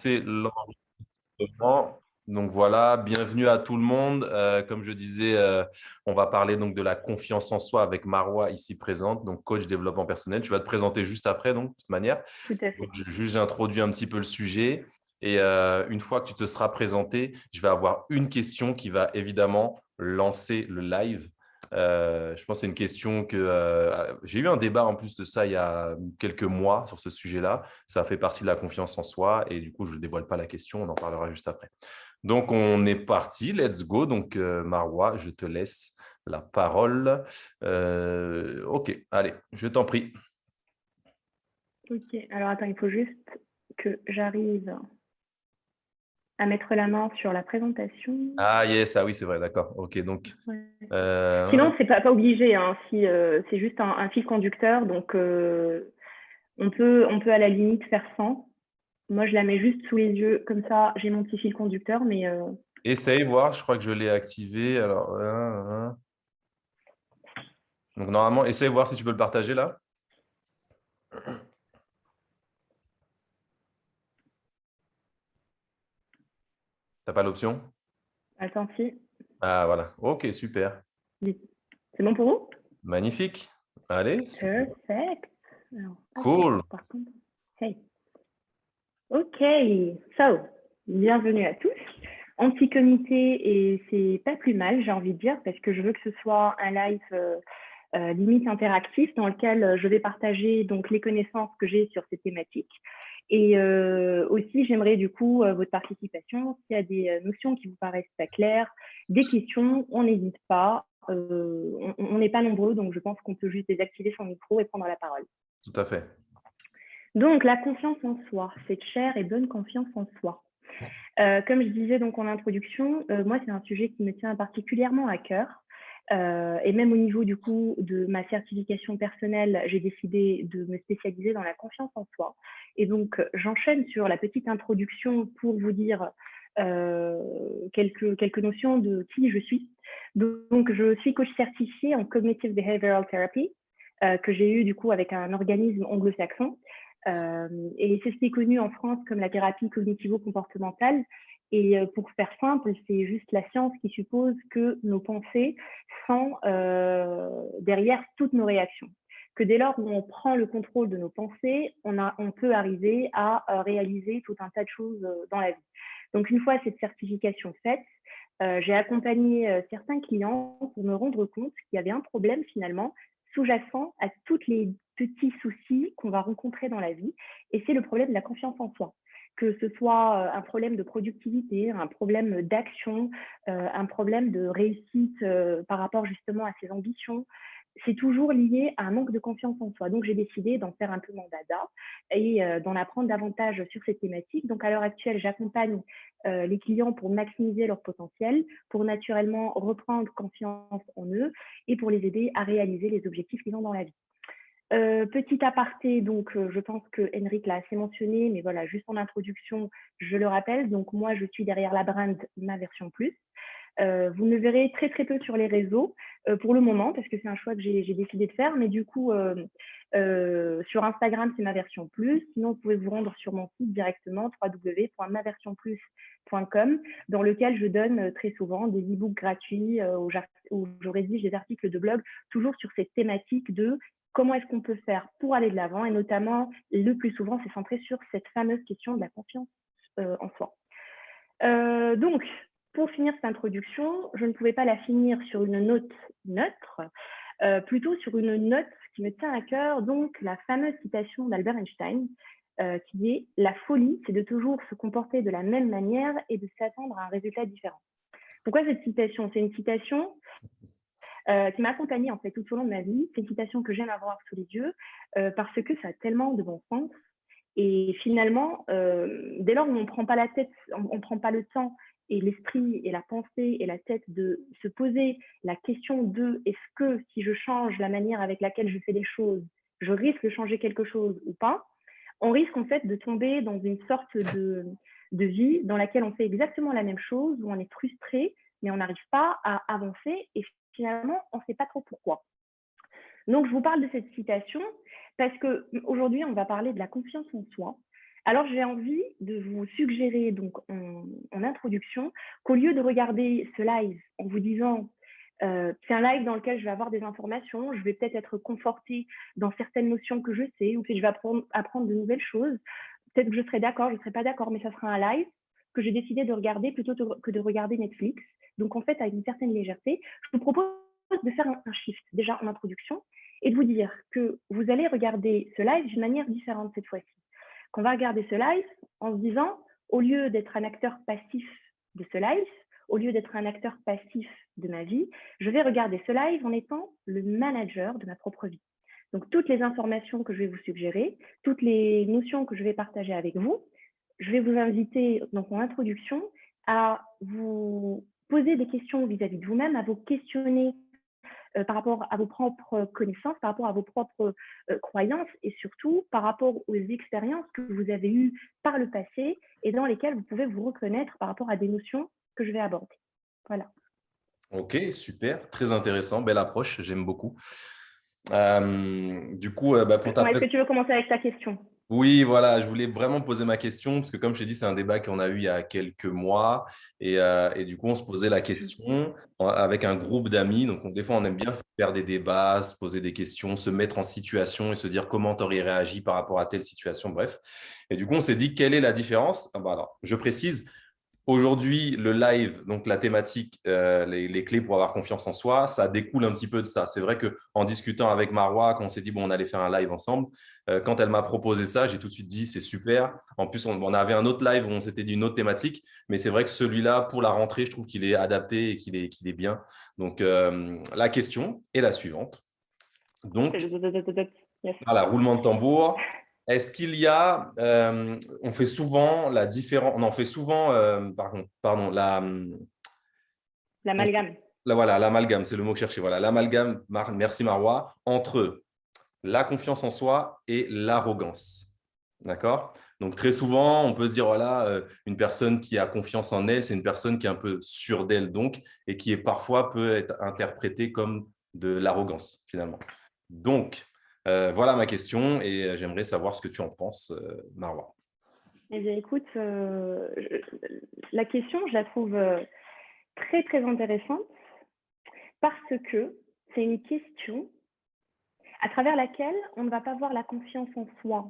lancer l'enregistrement. Donc voilà, bienvenue à tout le monde. Comme je disais, on va parler donc de la confiance en soi avec Marois ici présente, donc coach développement personnel. Tu vas te présenter juste après, donc de toute manière. Tout à Donc, fait. j'introduis un petit peu le sujet. Et une fois que tu te seras présenté, je vais avoir une question qui va évidemment lancer le live. Je pense que c'est une question que j'ai eu un débat en plus de ça il y a quelques mois sur ce sujet-là. Ça fait partie de la confiance en soi et du coup, je ne dévoile pas la question, on en parlera juste après. Donc, on est parti, let's go. Donc, Marois, je te laisse la parole. Ok, allez, je t'en prie. Ok, alors attends, il faut juste que j'arrive à mettre la main sur la présentation. Ah, yes, ah oui, c'est vrai, d'accord. Ok, donc, Ouais. euh, Sinon, c'est pas obligé, hein, si c'est juste un fil conducteur, donc on peut à la limite faire sans. Moi, je la mets juste sous les yeux, comme ça, j'ai mon petit fil conducteur, mais essaye, voir, je crois que je l'ai activé. Alors, donc, normalement, essaye, voir si tu peux le partager là. T'as pas l'option? attends, si. Ah, voilà. Ok, super. C'est bon pour vous? Magnifique. Allez, super. Perfect. Alors, hop, Cool. par contre, hey. Ok, so, bienvenue à tous. En petit comité, et c'est pas plus mal, j'ai envie de dire, parce que je veux que ce soit un live limite interactif dans lequel je vais partager donc les connaissances que j'ai sur ces thématiques. Et aussi, j'aimerais du coup votre participation. S'il y a des notions qui vous paraissent pas claires, des questions, on n'hésite pas. On n'est pas nombreux, donc je pense qu'on peut juste désactiver son micro et prendre la parole. Tout à fait. Donc, la confiance en soi, cette chère et bonne confiance en soi. Comme je disais donc en introduction, moi, c'est un sujet qui me tient particulièrement à cœur. Et même au niveau du coup de ma certification personnelle, j'ai décidé de me spécialiser dans la confiance en soi. Et donc, j'enchaîne sur la petite introduction pour vous dire quelques notions de qui je suis. Donc, je suis coach certifiée en Cognitive Behavioral Therapy, que j'ai eu du coup avec un organisme anglo-saxon. Et c'est ce qui est connu en France comme la thérapie cognitivo-comportementale. Et pour faire simple, c'est juste la science qui suppose que nos pensées sont derrière toutes nos réactions. Que dès lors où on prend le contrôle de nos pensées, on peut arriver à réaliser tout un tas de choses dans la vie. Donc une fois cette certification faite, j'ai accompagné certains clients pour me rendre compte qu'il y avait un problème finalement sous-jacent à tous les petits soucis qu'on va rencontrer dans la vie, et c'est le problème de la confiance en soi. Que ce soit un problème de productivité, un problème d'action, un problème de réussite par rapport justement à ses ambitions, c'est toujours lié à un manque de confiance en soi. Donc, j'ai décidé d'en faire un peu mon dada et d'en apprendre davantage sur cette thématique. Donc, à l'heure actuelle, j'accompagne les clients pour maximiser leur potentiel, pour naturellement reprendre confiance en eux et pour les aider à réaliser les objectifs qu'ils ont dans la vie. Petit aparté, donc je pense que Henrik l'a assez mentionné, mais voilà, juste en introduction, je le rappelle. Donc moi, je suis derrière la brand Ma Version Plus. Vous me verrez très très peu sur les réseaux pour le moment parce que c'est un choix que j'ai décidé de faire. Mais du coup, sur Instagram, c'est Ma Version Plus. Sinon, vous pouvez vous rendre sur mon site directement www.maversionplus.com dans lequel je donne très souvent des e-books gratuits où je rédige des articles de blog toujours sur cette thématique de comment est-ce qu'on peut faire pour aller de l'avant et notamment le plus souvent, c'est centré sur cette fameuse question de la confiance en soi. Donc, pour finir cette introduction, je ne pouvais pas la finir sur une note neutre, plutôt sur une note qui me tient à cœur, donc la fameuse citation d'Albert Einstein, qui est « La folie, c'est de toujours se comporter de la même manière et de s'attendre à un résultat différent ». Pourquoi cette citation? C'est une citation qui m'a accompagnée en fait tout au long de ma vie. C'est une citation que j'aime avoir sous les yeux parce que ça a tellement de bon sens. Et finalement, dès lors où on ne prend pas la tête, on ne prend pas le temps et l'esprit et la pensée et la tête de se poser la question de est-ce que si je change la manière avec laquelle je fais les choses, je risque de changer quelque chose ou pas, on risque en fait de tomber dans une sorte de vie dans laquelle on fait exactement la même chose, où on est frustré, mais on n'arrive pas à avancer et finalement, on ne sait pas trop pourquoi. Donc, je vous parle de cette citation parce qu'aujourd'hui, on va parler de la confiance en soi. Alors, j'ai envie de vous suggérer donc en introduction qu'au lieu de regarder ce live en vous disant c'est un live dans lequel je vais avoir des informations, je vais peut-être être confortée dans certaines notions que je sais, ou peut-être je vais apprendre de nouvelles choses, peut-être que je serai d'accord, je ne serai pas d'accord, mais ça sera un live que j'ai décidé de regarder plutôt que de regarder Netflix. Donc, en fait, avec une certaine légèreté, je vous propose de faire un shift déjà en introduction et de vous dire que vous allez regarder ce live d'une manière différente cette fois-ci. Qu'on va regarder ce live en se disant, au lieu d'être un acteur passif de ce live, au lieu d'être un acteur passif de ma vie, je vais regarder ce live en étant le manager de ma propre vie. Donc, toutes les informations que je vais vous suggérer, toutes les notions que je vais partager avec vous, je vais vous inviter, donc en introduction, à vous poser des questions vis-à-vis de vous-même, à vous questionner par rapport à vos propres connaissances, par rapport à vos propres croyances et surtout par rapport aux expériences que vous avez eues par le passé et dans lesquelles vous pouvez vous reconnaître par rapport à des notions que je vais aborder. Voilà. Ok, super, très intéressant, belle approche, j'aime beaucoup. Du coup, pour ta Est-ce que tu veux commencer avec ta question? Oui, voilà, je voulais vraiment poser ma question parce que comme je t'ai dit, c'est un débat qu'on a eu il y a quelques mois et du coup, on se posait la question avec un groupe d'amis. Donc, des fois, on aime bien faire des débats, se poser des questions, se mettre en situation et se dire comment tu aurais réagi par rapport à telle situation, bref. Et du coup, on s'est dit, quelle est la différence? Alors, je précise, aujourd'hui, le live, donc la thématique, les clés pour avoir confiance en soi, ça découle un petit peu de ça. C'est vrai qu'en discutant avec Marois, quand on s'est dit, bon, on allait faire un live ensemble, quand elle m'a proposé ça, j'ai tout de suite dit, c'est super. En plus, on avait un autre live où on s'était dit une autre thématique, mais c'est vrai que celui-là, pour la rentrée, je trouve qu'il est adapté et qu'il est bien. Donc, la question est la suivante. Donc, Yes. voilà, roulement de tambour. Est-ce qu'il y a, on fait souvent la différence, on en fait souvent, pardon, L'amalgame. voilà, l'amalgame, c'est le mot que je cherchais. Voilà, l'amalgame, merci Marois, entre la confiance en soi et l'arrogance. D'accord? Donc, très souvent, on peut se dire, voilà, une personne qui a confiance en elle, c'est une personne qui est un peu sûre d'elle, donc, et qui est parfois peut être interprétée comme de l'arrogance, finalement. Donc, voilà ma question et j'aimerais savoir ce que tu en penses, Marwa. Eh bien, écoute, la question, je la trouve très, très intéressante parce que c'est une question à travers laquelle on ne va pas voir la confiance en soi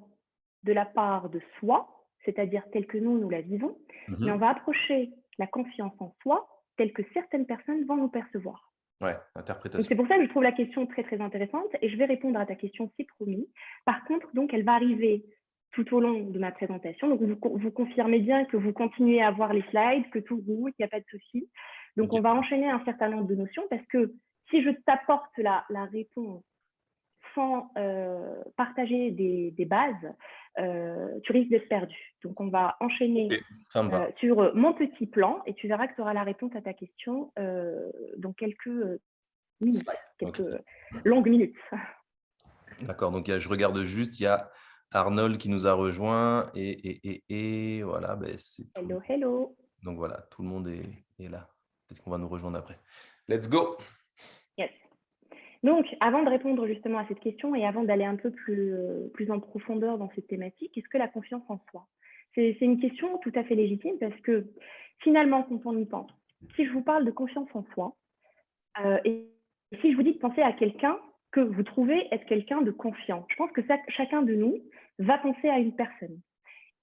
de la part de soi, c'est-à-dire telle que nous la vivons, mais on va approcher la confiance en soi telle que certaines personnes vont nous percevoir. Ouais, interprétation. Donc, c'est pour ça que je trouve la question très, très intéressante et je vais répondre à ta question, c'est promis. Par contre, donc, elle va arriver tout au long de ma présentation. Donc, vous confirmez bien que vous continuez à voir les slides, que tout roule, qu'il n'y a pas de souci. Donc, Okay. on va enchaîner un certain nombre de notions parce que si je t'apporte la réponse sans partager des bases, tu risques d'être perdu. Donc, on va enchaîner sur mon petit plan et tu verras que tu auras la réponse à ta question dans quelques minutes, quelques longues minutes. D'accord, donc je regarde juste, il y a Arnold qui nous a rejoint et voilà, c'est tout. Hello, hello. Donc voilà, tout le monde est là. Peut-être qu'on va nous rejoindre après. Let's go. Yes. Donc, avant de répondre justement à cette question et avant d'aller un peu plus en profondeur dans cette thématique, est-ce que la confiance en soi? C'est une question tout à fait légitime parce que finalement, quand on y pense, si je vous parle de confiance en soi, et si je vous dis de penser à quelqu'un que vous trouvez être quelqu'un de confiant, je pense que chacun de nous va penser à une personne.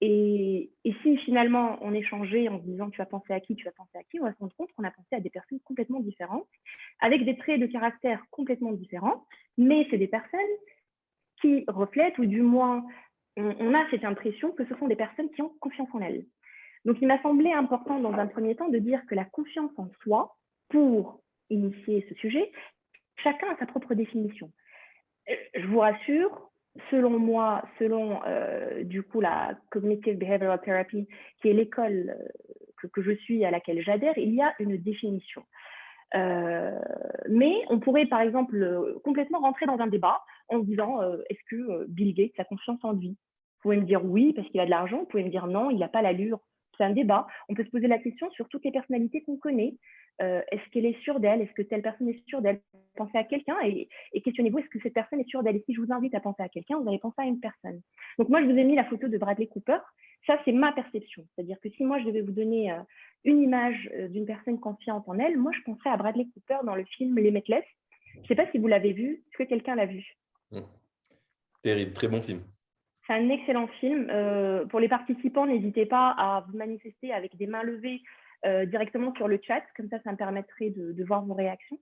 Et si finalement on échangeait en se disant tu vas penser à qui, on va se rendre compte qu'on a pensé à des personnes complètement différentes, avec des traits de caractère complètement différents, mais c'est des personnes qui reflètent, ou du moins on a cette impression que ce sont des personnes qui ont confiance en elles. Donc il m'a semblé important dans un premier temps de dire que la confiance en soi, pour initier ce sujet, chacun a sa propre définition. Je vous rassure, selon moi, selon du coup la Cognitive Behavioral Therapy, qui est l'école que je suis, à laquelle j'adhère, il y a une définition. Mais on pourrait par exemple complètement rentrer dans un débat en se disant est-ce que Bill Gates a confiance en lui? Vous pouvez me dire oui parce qu'il a de l'argent, vous pouvez me dire non, il n'a pas l'allure c'est un débat. On peut se poser la question sur toutes les personnalités qu'on connaît. Est-ce qu'elle est sûre d'elle? Est-ce que telle personne est sûre d'elle? Pensez à quelqu'un et questionnez-vous, est-ce que cette personne est sûre d'elle? Et si je vous invite à penser à quelqu'un, vous allez penser à une personne. Donc moi, je vous ai mis la photo de Bradley Cooper. Ça, c'est ma perception. C'est-à-dire que si moi, je devais vous donner une image d'une personne confiante en elle, moi, je penserais à Bradley Cooper dans le film Limitless. Je ne sais pas si vous l'avez vu. Est-ce que quelqu'un l'a vu? Terrible, très bon film. C'est un excellent film. Pour les participants, n'hésitez pas à vous manifester avec des mains levées directement sur le chat. Comme ça me permettrait de voir vos réactions.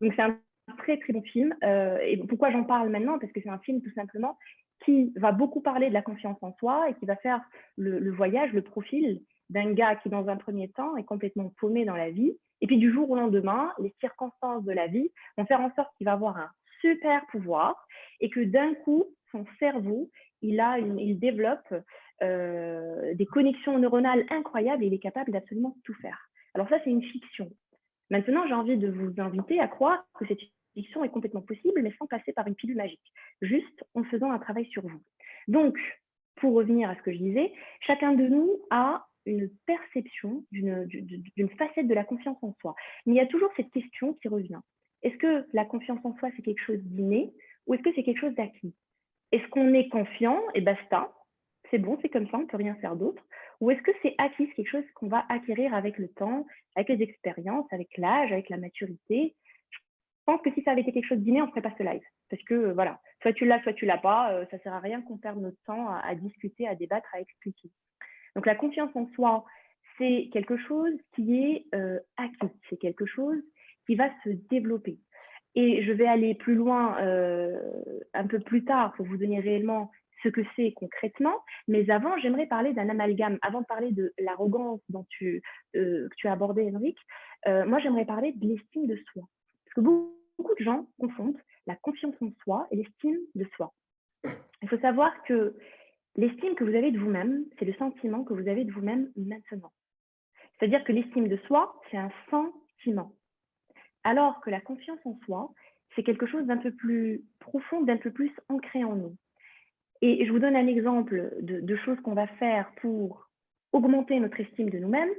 Donc, c'est un très, très bon film. Et pourquoi j'en parle maintenant? Parce que c'est un film, tout simplement, qui va beaucoup parler de la confiance en soi et qui va faire le voyage, le profil d'un gars qui, dans un premier temps, est complètement paumé dans la vie. Et puis, du jour au lendemain, les circonstances de la vie vont faire en sorte qu'il va avoir un super pouvoir et que d'un coup, son cerveau, il développe des connexions neuronales incroyables et il est capable d'absolument tout faire. Alors ça, c'est une fiction. Maintenant, j'ai envie de vous inviter à croire que cette fiction est complètement possible, mais sans passer par une pilule magique, juste en faisant un travail sur vous. Donc, pour revenir à ce que je disais, chacun de nous a une perception d'une facette de la confiance en soi. Mais il y a toujours cette question qui revient. Est-ce que la confiance en soi, c'est quelque chose d'inné ou est-ce que c'est quelque chose d'acquis? Est-ce qu'on est confiant et basta? C'est bon, c'est comme ça, on ne peut rien faire d'autre. Ou est-ce que c'est acquis, quelque chose qu'on va acquérir avec le temps, avec les expériences, avec l'âge, avec la maturité? Je pense que si ça avait été quelque chose d'inné, on ne ferait pas ce live. Parce que voilà, soit tu l'as, soit tu l'as pas. Ça ne sert à rien qu'on perde notre temps à discuter, à débattre, à expliquer. Donc la confiance en soi, c'est quelque chose qui est acquis. C'est quelque chose qui va se développer. Et je vais aller plus loin un peu plus tard pour vous donner réellement ce que c'est concrètement. Mais avant, j'aimerais parler d'un amalgame. Avant de parler de l'arrogance que tu as abordé, Henrik, moi, j'aimerais parler de l'estime de soi. Parce que beaucoup de gens confondent la confiance en soi et l'estime de soi. Il faut savoir que l'estime que vous avez de vous-même, c'est le sentiment que vous avez de vous-même maintenant. C'est-à-dire que l'estime de soi, c'est un sentiment. Alors que la confiance en soi, c'est quelque chose d'un peu plus profond, d'un peu plus ancré en nous. Et je vous donne un exemple de choses qu'on va faire pour augmenter notre estime de nous-mêmes.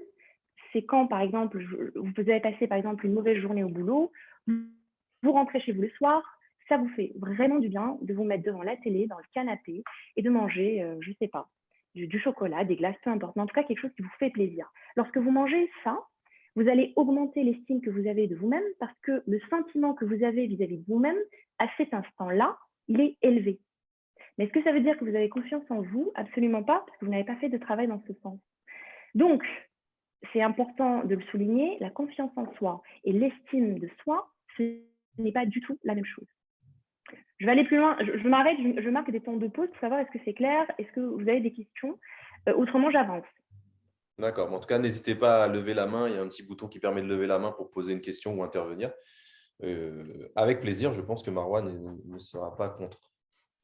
C'est quand, par exemple, vous avez passé par exemple une mauvaise journée au boulot, vous rentrez chez vous le soir, ça vous fait vraiment du bien de vous mettre devant la télé, dans le canapé, et de manger, je ne sais pas, du chocolat, des glaces, peu importe, mais en tout cas quelque chose qui vous fait plaisir. Lorsque vous mangez ça, vous allez augmenter l'estime que vous avez de vous-même parce que le sentiment que vous avez vis-à-vis de vous-même, à cet instant-là, il est élevé. Mais est-ce que ça veut dire que vous avez confiance en vous? Absolument pas, parce que vous n'avez pas fait de travail dans ce sens. Donc, c'est important de le souligner, la confiance en soi et l'estime de soi, ce n'est pas du tout la même chose. Je vais aller plus loin, je m'arrête, je marque des temps de pause pour savoir est-ce que c'est clair, est-ce que vous avez des questions? Autrement, j'avance. D'accord. En tout cas, n'hésitez pas à lever la main. Il y a un petit bouton qui permet de lever la main pour poser une question ou intervenir. Avec plaisir, je pense que Marwan ne sera pas contre.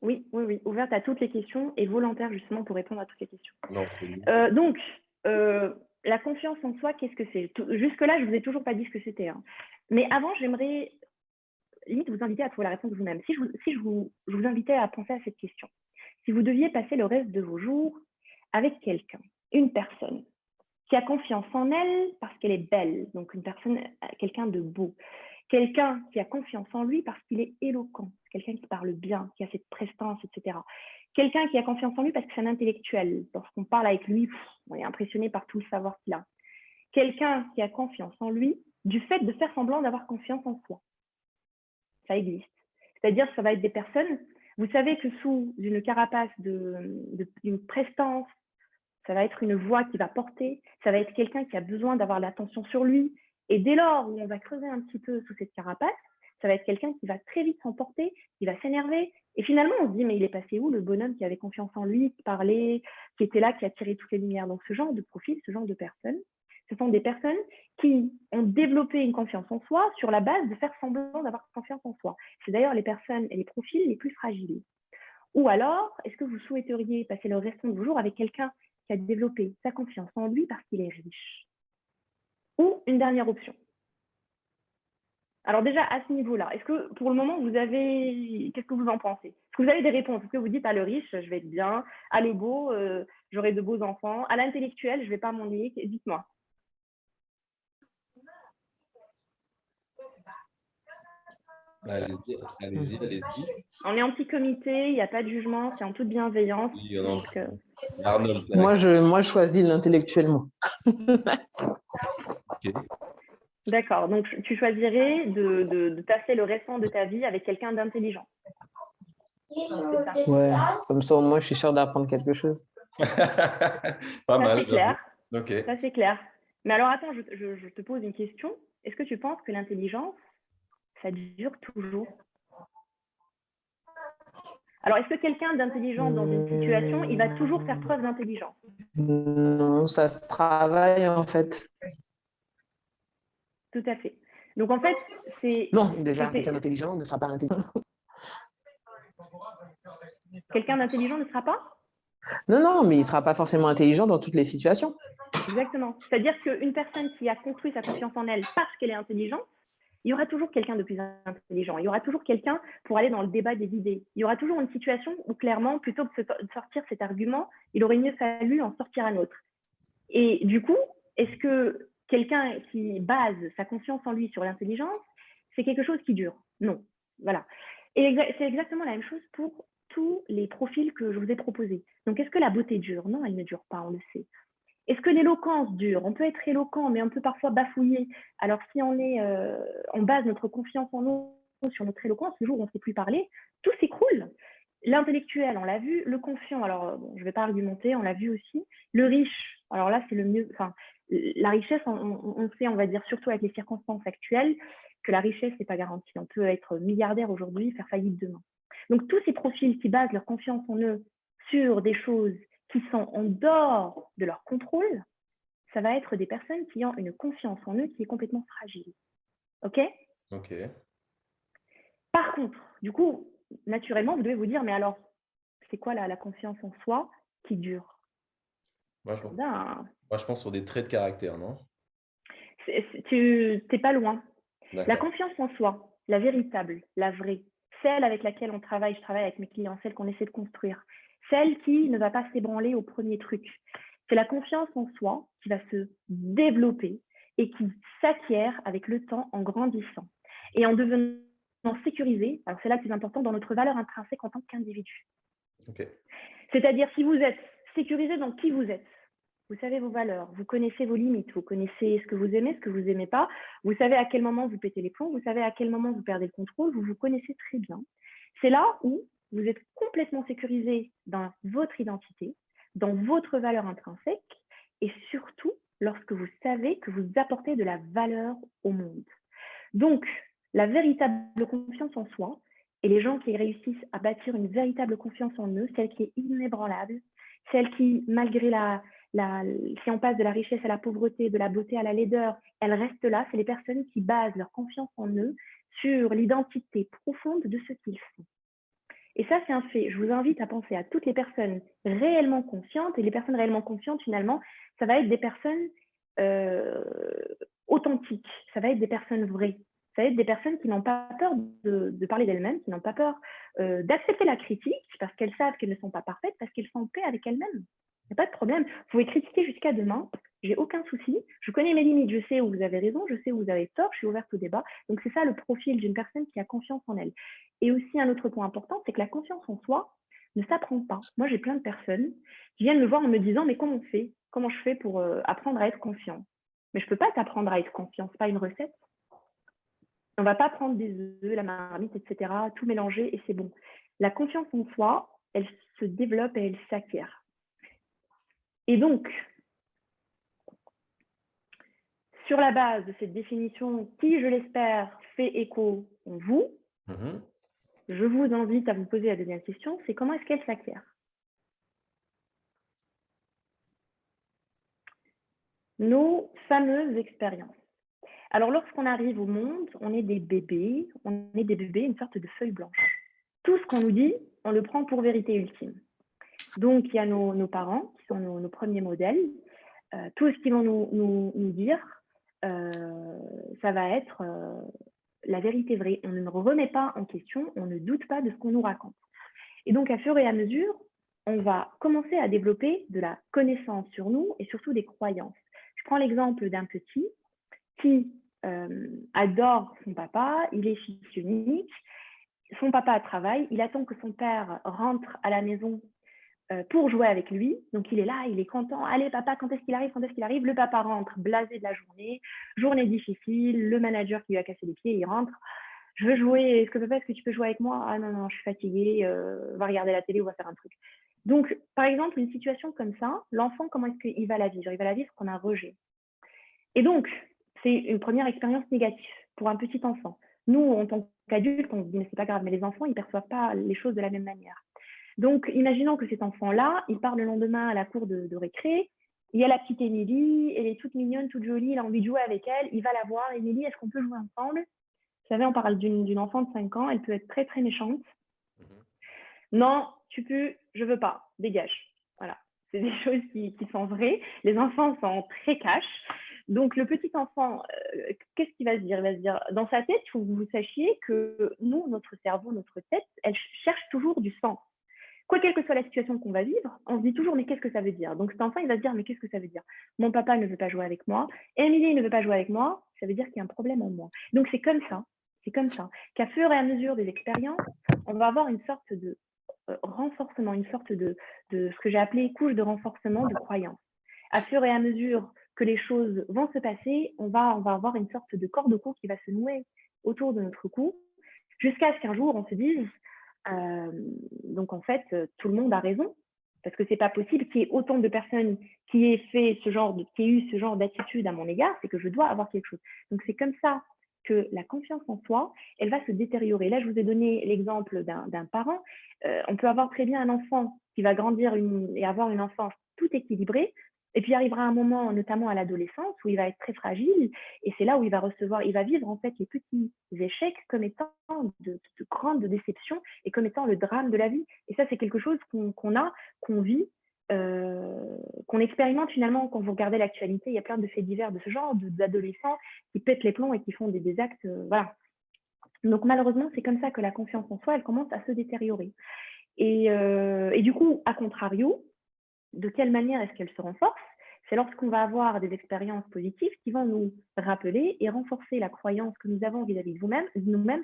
Oui, ouverte à toutes les questions et volontaire justement pour répondre à toutes les questions. Non, entre nous. Donc, la confiance en soi, qu'est-ce que c'est? Jusque-là, je ne vous ai toujours pas dit ce que c'était. Hein. Mais avant, j'aimerais limite vous inviter à trouver la réponse vous-même. Si je vous invitais à penser à cette question, si vous deviez passer le reste de vos jours avec quelqu'un, une personne qui a confiance en elle parce qu'elle est belle, donc une personne, quelqu'un de beau, quelqu'un qui a confiance en lui parce qu'il est éloquent, quelqu'un qui parle bien, qui a cette prestance, etc. Quelqu'un qui a confiance en lui parce que c'est un intellectuel. Lorsqu'on parle avec lui, on est impressionné par tout le savoir qu'il a. Quelqu'un qui a confiance en lui du fait de faire semblant d'avoir confiance en soi. Ça existe. C'est-à-dire que ça va être des personnes, vous savez que sous une carapace d'une prestance, ça va être une voix qui va porter, ça va être quelqu'un qui a besoin d'avoir l'attention sur lui. Et dès lors où on va creuser un petit peu sous cette carapace, ça va être quelqu'un qui va très vite s'emporter, qui va s'énerver. Et finalement, on se dit, mais il est passé où le bonhomme qui avait confiance en lui, qui parlait, qui était là, qui attirait toutes les lumières? Donc ce genre de profil, ce genre de personnes, ce sont des personnes qui ont développé une confiance en soi sur la base de faire semblant d'avoir confiance en soi. C'est d'ailleurs les personnes et les profils les plus fragiles. Ou alors, est-ce que vous souhaiteriez passer le restant de vos jours avec quelqu'un qui a développé sa confiance en lui parce qu'il est riche? Ou une dernière option. Alors déjà, à ce niveau-là, est-ce que pour le moment, qu'est-ce que vous en pensez? Est-ce que vous avez des réponses? Est-ce que vous dites, ah, le riche, je vais être bien, ah, le beau, j'aurai de beaux enfants. À l'intellectuel, je ne vais pas m'ennuyer. Dites-moi. Allez-y, allez-y, allez-y. On est en petit comité, il n'y a pas de jugement, c'est en toute bienveillance. Oui, on Donc, Arnold. Moi, je choisis l'intellectuellement. Ok. d'accord, donc tu choisirais de passer le restant de ta vie avec quelqu'un d'intelligent. Ouais, comme ça, au moins, je suis sûre d'apprendre quelque chose. Pas Ça, mal. c'est clair. Ok. Ça, c'est clair. Mais alors, attends, je te pose une question. Est-ce que tu penses que l'intelligence, ça dure toujours? Alors, est-ce que quelqu'un d'intelligent dans une situation, il va toujours faire preuve d'intelligence? Non, ça se travaille, en fait. Tout à fait. Donc, en fait, c'est... Non, déjà, quelqu'un d'intelligent ne sera pas intelligent. Quelqu'un d'intelligent ne sera pas? Non, mais il ne sera pas forcément intelligent dans toutes les situations. Exactement. C'est-à-dire qu'une personne qui a construit sa confiance en elle parce qu'elle est intelligente, il y aura toujours quelqu'un de plus intelligent. Il y aura toujours quelqu'un pour aller dans le débat des idées. Il y aura toujours une situation où, clairement, plutôt que de sortir cet argument, il aurait mieux fallu en sortir un autre. Et du coup, est-ce que quelqu'un qui base sa confiance en lui sur l'intelligence, c'est quelque chose qui dure? Non. Voilà. Et c'est exactement la même chose pour tous les profils que je vous ai proposés. Donc, est-ce que la beauté dure? Non, elle ne dure pas, on le sait. Est-ce que l'éloquence dure? On peut être éloquent, mais on peut parfois bafouiller. Alors, si on base notre confiance en nous sur notre éloquence, le jour où on ne sait plus parler, tout s'écroule. L'intellectuel, on l'a vu. Le confiant, alors bon, je ne vais pas argumenter, on l'a vu aussi. Le riche, alors là, c'est le mieux. Enfin, la richesse, on sait, on va dire, surtout avec les circonstances actuelles, que la richesse n'est pas garantie. On peut être milliardaire aujourd'hui, faire faillite demain. Donc, tous ces profils qui basent leur confiance en eux sur des choses qui sont en dehors de leur contrôle, ça va être des personnes qui ont une confiance en eux qui est complètement fragile. OK? Ok. Par contre, du coup, naturellement, vous devez vous dire, mais alors, c'est quoi la confiance en soi qui dure? Moi, je pense sur des traits de caractère, non? Tu n'es pas loin. La D'accord. confiance en soi, la véritable, la vraie, celle avec laquelle on travaille, je travaille avec mes clients, celle qu'on essaie de construire, celle qui ne va pas s'ébranler au premier truc. C'est la confiance en soi qui va se développer et qui s'acquiert avec le temps en grandissant et en devenant sécurisé. Alors c'est là le plus important dans notre valeur intrinsèque en tant qu'individu. Ok. C'est-à-dire si vous êtes sécurisé dans qui vous êtes, vous savez vos valeurs, vous connaissez vos limites, vous connaissez ce que vous aimez, ce que vous n'aimez pas, vous savez à quel moment vous pétez les plombs, vous savez à quel moment vous perdez le contrôle, vous vous connaissez très bien. C'est là où vous êtes complètement sécurisé dans votre identité, dans votre valeur intrinsèque et surtout lorsque vous savez que vous apportez de la valeur au monde. Donc, la véritable confiance en soi et les gens qui réussissent à bâtir une véritable confiance en eux, celle qui est inébranlable, celle qui, malgré si on passe de la richesse à la pauvreté, de la beauté à la laideur, elles restent là. C'est les personnes qui basent leur confiance en eux sur l'identité profonde de ce qu'ils sont. Et ça, c'est un fait. Je vous invite à penser à toutes les personnes réellement conscientes. Et les personnes réellement conscientes, finalement, ça va être des personnes authentiques. Ça va être des personnes vraies. Ça va être des personnes qui n'ont pas peur de parler d'elles-mêmes, qui n'ont pas peur d'accepter la critique parce qu'elles savent qu'elles ne sont pas parfaites, parce qu'elles sont en paix avec elles-mêmes. Il n'y a pas de problème. Vous pouvez critiquer jusqu'à demain. J'ai aucun souci. Je connais mes limites. Je sais où vous avez raison. Je sais où vous avez tort. Je suis ouverte au débat. Donc, c'est ça le profil d'une personne qui a confiance en elle. Et aussi, un autre point important, c'est que la confiance en soi ne s'apprend pas. Moi, j'ai plein de personnes qui viennent me voir en me disant, mais comment on fait? Comment je fais pour apprendre à être confiant? Mais je ne peux pas t'apprendre à être confiant. Ce n'est pas une recette. On ne va pas prendre des œufs, la marmite, etc., tout mélanger et c'est bon. La confiance en soi, elle se développe et elle s'acquiert. Et donc, sur la base de cette définition qui, je l'espère, fait écho en vous, je vous invite à vous poser la deuxième question, c'est comment est-ce qu'elle s'acquiert? Nos fameuses expériences. Alors, lorsqu'on arrive au monde, on est des bébés, une sorte de feuille blanche. Tout ce qu'on nous dit, on le prend pour vérité ultime. Donc, il y a nos parents, qui sont nos premiers modèles. Tout ce qu'ils vont nous dire, ça va être la vérité vraie. On ne remet pas en question, on ne doute pas de ce qu'on nous raconte. Et donc, à fur et à mesure, on va commencer à développer de la connaissance sur nous et surtout des croyances. Je prends l'exemple d'un petit qui adore son papa, il est fils unique, son papa travaille, il attend que son père rentre à la maison pour jouer avec lui. Donc, il est là, il est content. Allez, papa, quand est-ce qu'il arrive? Quand est-ce qu'il arrive? Le papa rentre, blasé de la journée difficile, le manager qui lui a cassé les pieds, il rentre. Je veux jouer, est-ce que tu peux jouer avec moi? Ah non, je suis fatiguée, va regarder la télé ou va faire un truc. Donc, par exemple, une situation comme ça, l'enfant, comment est-ce qu'il va la vivre? Il va la vivre comme un rejet. Et donc, c'est une première expérience négative pour un petit enfant. Nous, en tant qu'adultes, on se dit, mais c'est pas grave, mais les enfants, ils ne perçoivent pas les choses de la même manière. Donc, imaginons que cet enfant-là, il part le lendemain à la cour de récré, il y a la petite Émilie, elle est toute mignonne, toute jolie, il a envie de jouer avec elle, il va la voir, Émilie, est-ce qu'on peut jouer ensemble? Vous savez, on parle d'une enfant de 5 ans, elle peut être très, très méchante. Non, tu peux, je veux pas, dégage. Voilà, c'est des choses qui sont vraies. Les enfants sont très cash. Donc, le petit enfant, qu'est-ce qu'il va se dire? Il va se dire, dans sa tête, il faut que vous sachiez que nous, notre cerveau, notre tête, elle cherche toujours du sens. Quelle que soit la situation qu'on va vivre, on se dit toujours, mais qu'est-ce que ça veut dire? Donc, cet enfant, il va se dire, mais qu'est-ce que ça veut dire? Mon papa ne veut pas jouer avec moi, Émilie ne veut pas jouer avec moi, ça veut dire qu'il y a un problème en moi. Donc, c'est comme ça, qu'à fur et à mesure des expériences, on va avoir une sorte de renforcement, une sorte de ce que j'ai appelé couche de renforcement de croyance. À fur et à mesure que les choses vont se passer, on va avoir une sorte de corde au cou qui va se nouer autour de notre cou, jusqu'à ce qu'un jour, on se dise, donc en fait, tout le monde a raison, parce que c'est pas possible qu'il y ait autant de personnes qui aient eu ce genre d'attitude à mon égard, c'est que je dois avoir quelque chose. Donc c'est comme ça que la confiance en soi, elle va se détériorer. Là, je vous ai donné l'exemple d'un parent. On peut avoir très bien un enfant qui va grandir et avoir une enfance tout équilibrée, et puis arrivera un moment, notamment à l'adolescence, où il va être très fragile, et c'est là où il va vivre en fait les petits échecs comme étant de grandes déceptions et comme étant le drame de la vie. Et ça, c'est quelque chose qu'on vit, qu'on expérimente finalement quand vous regardez l'actualité. Il y a plein de faits divers de ce genre, d'adolescents qui pètent les plombs et qui font des actes, voilà. Donc malheureusement, c'est comme ça que la confiance en soi, elle commence à se détériorer. Et du coup, à contrario, de quelle manière est-ce qu'elle se renforce? C'est lorsqu'on va avoir des expériences positives qui vont nous rappeler et renforcer la croyance que nous avons vis-à-vis de nous-mêmes,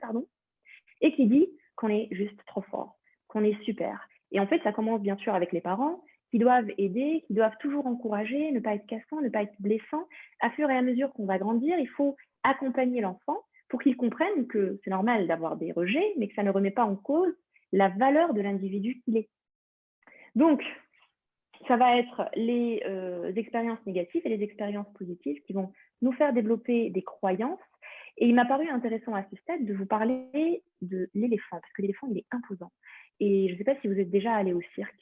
et qui dit qu'on est juste trop fort, qu'on est super. Et en fait, ça commence bien sûr avec les parents qui doivent aider, qui doivent toujours encourager, ne pas être cassant, ne pas être blessant. À fur et à mesure qu'on va grandir, il faut accompagner l'enfant pour qu'il comprenne que c'est normal d'avoir des rejets, mais que ça ne remet pas en cause la valeur de l'individu qu'il est. Donc, ça va être les expériences négatives et les expériences positives qui vont nous faire développer des croyances. Et il m'a paru intéressant à ce stade de vous parler de l'éléphant, parce que l'éléphant, il est imposant. Et je ne sais pas si vous êtes déjà allé au cirque,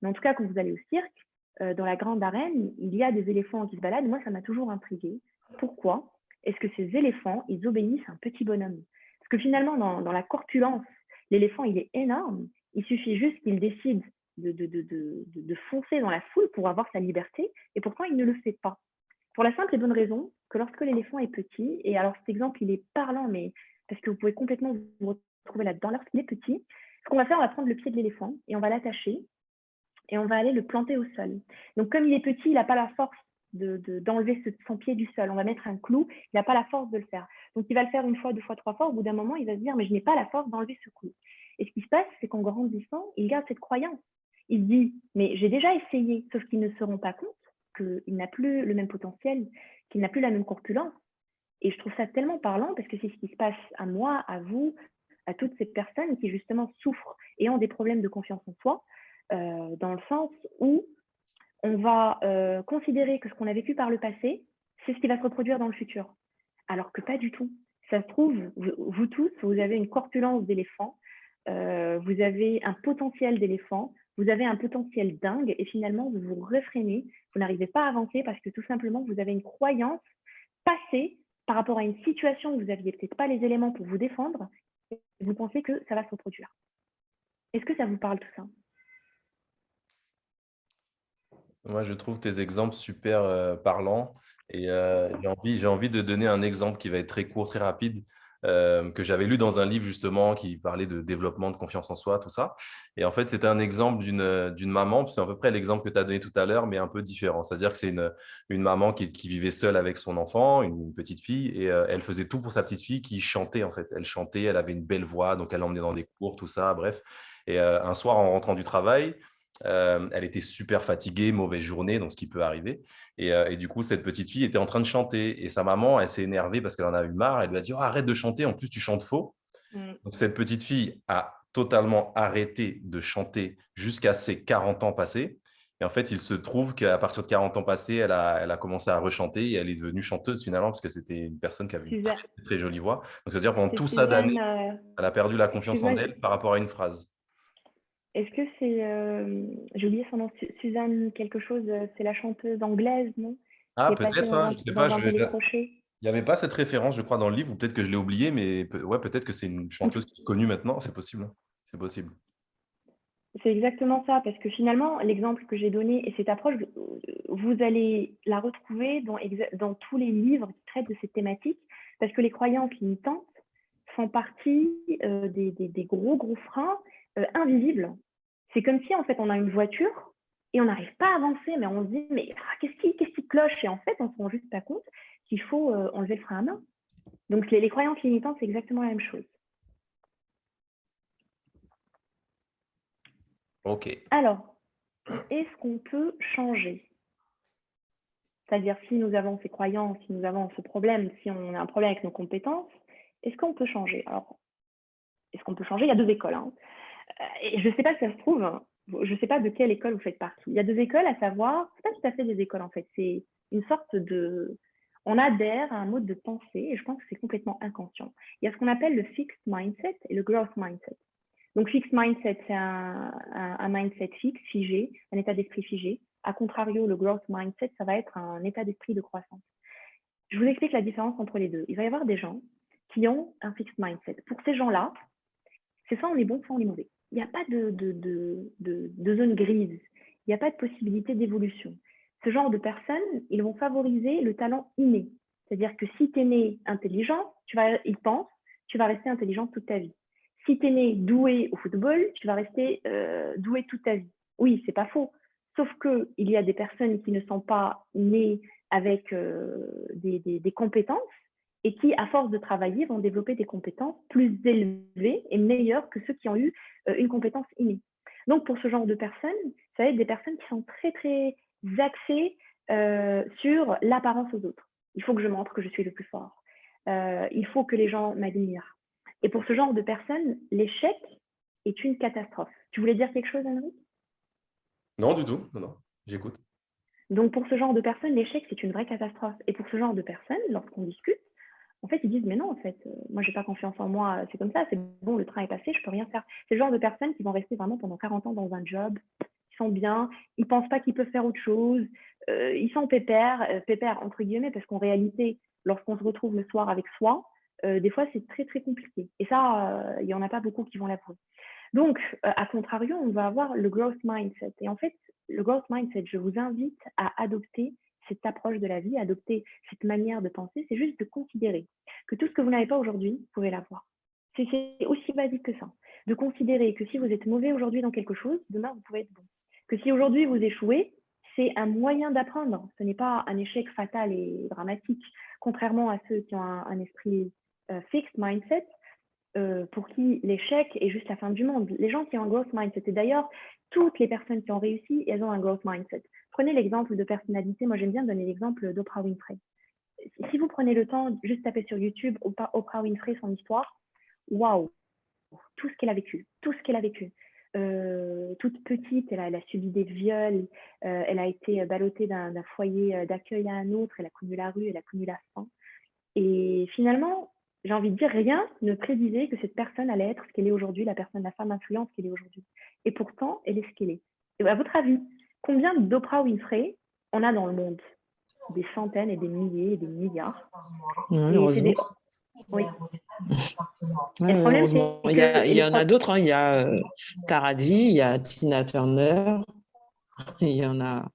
mais en tout cas, quand vous allez au cirque, dans la grande arène, il y a des éléphants qui se baladent. Moi, ça m'a toujours intriguée. Pourquoi est-ce que ces éléphants, ils obéissent à un petit bonhomme? Parce que finalement, dans la corpulence, l'éléphant, il est énorme. Il suffit juste qu'il décide de foncer dans la foule pour avoir sa liberté, et pourtant il ne le fait pas. Pour la simple et bonne raison que lorsque l'éléphant est petit, et alors cet exemple il est parlant, mais parce que vous pouvez complètement vous retrouver là-dedans, lorsqu'il est petit, ce qu'on va faire, on va prendre le pied de l'éléphant et on va l'attacher et on va aller le planter au sol. Donc comme il est petit, il n'a pas la force d'enlever son pied du sol. On va mettre un clou, il n'a pas la force de le faire. Donc il va le faire une fois, deux fois, trois fois, au bout d'un moment, il va se dire, mais je n'ai pas la force d'enlever ce clou. Et ce qui se passe, c'est qu'en grandissant, il garde cette croyance. Il dit, mais j'ai déjà essayé, sauf qu'ils ne se rendent pas compte qu'il n'a plus le même potentiel, qu'il n'a plus la même corpulence. Et je trouve ça tellement parlant parce que c'est ce qui se passe à moi, à vous, à toutes ces personnes qui justement souffrent et ont des problèmes de confiance en soi, dans le sens où on va considérer que ce qu'on a vécu par le passé, c'est ce qui va se reproduire dans le futur. Alors que pas du tout. Ça se trouve, vous tous, vous avez une corpulence d'éléphant, vous avez un potentiel d'éléphant, vous avez un potentiel dingue et finalement, vous vous réfrénez, vous n'arrivez pas à avancer parce que tout simplement, vous avez une croyance passée par rapport à une situation où vous n'aviez peut-être pas les éléments pour vous défendre et vous pensez que ça va se reproduire. Est-ce que ça vous parle tout ça? Moi, je trouve tes exemples super parlants et j'ai envie de donner un exemple qui va être très court, très rapide. que j'avais lu dans un livre justement qui parlait de développement de confiance en soi, tout ça. Et en fait, c'était un exemple d'une maman, c'est à peu près l'exemple que tu as donné tout à l'heure, mais un peu différent. C'est-à-dire que c'est une maman qui vivait seule avec son enfant, une petite fille, et elle faisait tout pour sa petite fille qui chantait en fait. Elle chantait, elle avait une belle voix, donc elle l'emmenait dans des cours, tout ça, bref. Et un soir, en rentrant du travail, elle était super fatiguée, mauvaise journée, donc ce qui peut arriver. Et du coup, cette petite fille était en train de chanter. Et sa maman, elle s'est énervée parce qu'elle en a eu marre. Elle lui a dit, oh, arrête de chanter, en plus tu chantes faux. Mm. Donc cette petite fille a totalement arrêté de chanter jusqu'à ses 40 ans passés. Et en fait, il se trouve qu'à partir de 40 ans passés, elle a commencé à rechanter et elle est devenue chanteuse finalement parce que c'était une personne qui avait une Suzanne, très, très jolie voix. Donc, c'est-à-dire pendant c'est tout ça d'années, Suzanne, elle a perdu la confiance en excuse-moi, elle par rapport à une phrase. est-ce que c'est, j'ai oublié son nom, Suzanne quelque chose, c'est la chanteuse anglaise, non? Ah, Qui est passée peut-être, hein, je ne sais pas, dans un télécrochet. il n'y avait pas cette référence, je crois, dans le livre, ou peut-être que je l'ai oublié, mais ouais, peut-être que c'est une En tout chanteuse connue maintenant, c'est possible, hein. C'est possible. C'est exactement ça, parce que finalement, l'exemple que j'ai donné et cette approche, vous allez la retrouver dans tous les livres qui traitent de cette thématique, parce que les croyances limitantes font partie des gros freins invisibles. C'est comme si, en fait, on a une voiture et on n'arrive pas à avancer, mais on se dit, mais qu'est-ce qui cloche? Et en fait, on ne se rend juste pas compte qu'il faut enlever le frein à main. Donc, les croyances limitantes, c'est exactement la même chose. Ok. Alors, est-ce qu'on peut changer? C'est-à-dire, si nous avons ces croyances, si nous avons ce problème, si on a un problème avec nos compétences, est-ce qu'on peut changer? Alors, est-ce qu'on peut changer? Il y a deux écoles, hein. Et je ne sais pas si ça se trouve, je ne sais pas de quelle école vous faites partie. Il y a deux écoles, à savoir, ce n'est pas tout à fait des écoles en fait, c'est une sorte de... On adhère à un mode de pensée et je pense que c'est complètement inconscient. Il y a ce qu'on appelle le fixed mindset et le growth mindset. Donc, fixed mindset, c'est un mindset fixe, figé, un état d'esprit figé. A contrario, le growth mindset, ça va être un état d'esprit de croissance. Je vous explique la différence entre les deux. Il va y avoir des gens qui ont un fixed mindset. Pour ces gens-là, c'est soit on est bon, soit on est mauvais. Il n'y a pas de zone grise. Il n'y a pas de possibilité d'évolution. Ce genre de personnes, ils vont favoriser le talent inné. C'est-à-dire que si tu es né intelligent, ils pensent, tu vas rester intelligent toute ta vie. Si tu es né doué au football, tu vas rester doué toute ta vie. Oui, c'est pas faux. Sauf qu'il y a des personnes qui ne sont pas nées avec des compétences et qui, à force de travailler, vont développer des compétences plus élevées et meilleures que ceux qui ont eu une compétence innée. Donc, pour ce genre de personnes, ça va être des personnes qui sont très, très axées sur l'apparence aux autres. Il faut que je montre que je suis le plus fort. Il faut que les gens m'admirent. Et pour ce genre de personnes, l'échec est une catastrophe. Tu voulais dire quelque chose, Henri? Non, du tout. Non, non, j'écoute. Donc, pour ce genre de personnes, l'échec, c'est une vraie catastrophe. Et pour ce genre de personnes, lorsqu'on discute, en fait, ils disent, mais non, en fait, moi, j'ai pas confiance en moi, c'est comme ça, c'est bon, le train est passé, je peux rien faire. C'est le genre de personnes qui vont rester vraiment pendant 40 ans dans un job, ils sont bien, ils pensent pas qu'ils peuvent faire autre chose, ils sont pépères, entre guillemets, parce qu'en réalité, lorsqu'on se retrouve le soir avec soi, des fois, c'est très, très compliqué. Et ça, il y en a pas beaucoup qui vont l'avouer. Donc, à contrario, on va avoir le growth mindset. Et en fait, le growth mindset, je vous invite à adopter cette approche de la vie, à adopter cette manière de penser. C'est juste de considérer que tout ce que vous n'avez pas aujourd'hui, vous pouvez l'avoir. C'est aussi basique que ça. De considérer que si vous êtes mauvais aujourd'hui dans quelque chose, demain, vous pouvez être bon. Que si aujourd'hui vous échouez, c'est un moyen d'apprendre. Ce n'est pas un échec fatal et dramatique. Contrairement à ceux qui ont un esprit fixed mindset, pour qui l'échec est juste la fin du monde. Les gens qui ont un growth mindset, et d'ailleurs, toutes les personnes qui ont réussi, elles ont un growth mindset. Prenez l'exemple de personnalité. Moi, j'aime bien donner l'exemple d'Oprah Winfrey. Si vous prenez le temps, juste taper sur YouTube, Oprah Winfrey, son histoire, waouh, tout ce qu'elle a vécu, tout ce qu'elle a vécu. Toute petite, elle a subi des viols, elle a été ballottée d'un foyer d'accueil à un autre, elle a connu la rue, elle a connu la faim. Et finalement, j'ai envie de dire, rien ne prédisait que cette personne allait être ce qu'elle est aujourd'hui, la femme influente qu'elle est aujourd'hui. Et pourtant, elle est ce qu'elle est. Et à votre avis, combien d'Oprah Winfrey on a dans le monde? Des centaines et des milliers et des milliards. Heureusement. Oui. Ouais, heureusement. Il y en a d'autres, hein. Il y a Tara Dee, il y a Tina Turner. Il y en a.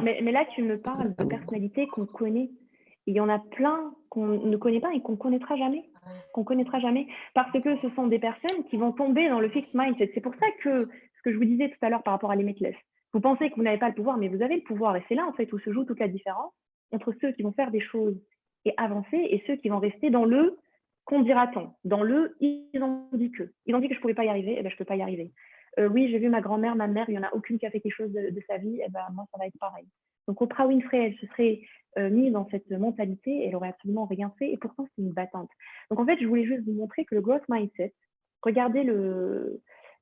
Mais là, tu me parles de personnalités qu'on connaît. il y en a plein qu'on ne connaît pas et qu'on connaîtra jamais. Parce que ce sont des personnes qui vont tomber dans le fixed mindset. C'est pour ça que ce que je vous disais tout à l'heure par rapport à limitless, vous pensez que vous n'avez pas le pouvoir, mais vous avez le pouvoir. Et c'est là, en fait, où se joue toute la différence entre ceux qui vont faire des choses et avancer et ceux qui vont rester dans le qu'on dira-t-on, dans le ils ont dit que. Ils ont dit que je ne pouvais pas y arriver, et ben je ne peux pas y arriver. Oui, j'ai vu ma grand-mère, ma mère, il n'y en a aucune qui a fait quelque chose de sa vie, et ben moi, ça va être pareil. Donc Oprah Winfrey, elle se serait mise dans cette mentalité, elle n'aurait absolument rien fait, et pourtant c'est une battante. Donc en fait, je voulais juste vous montrer que le growth mindset, regardez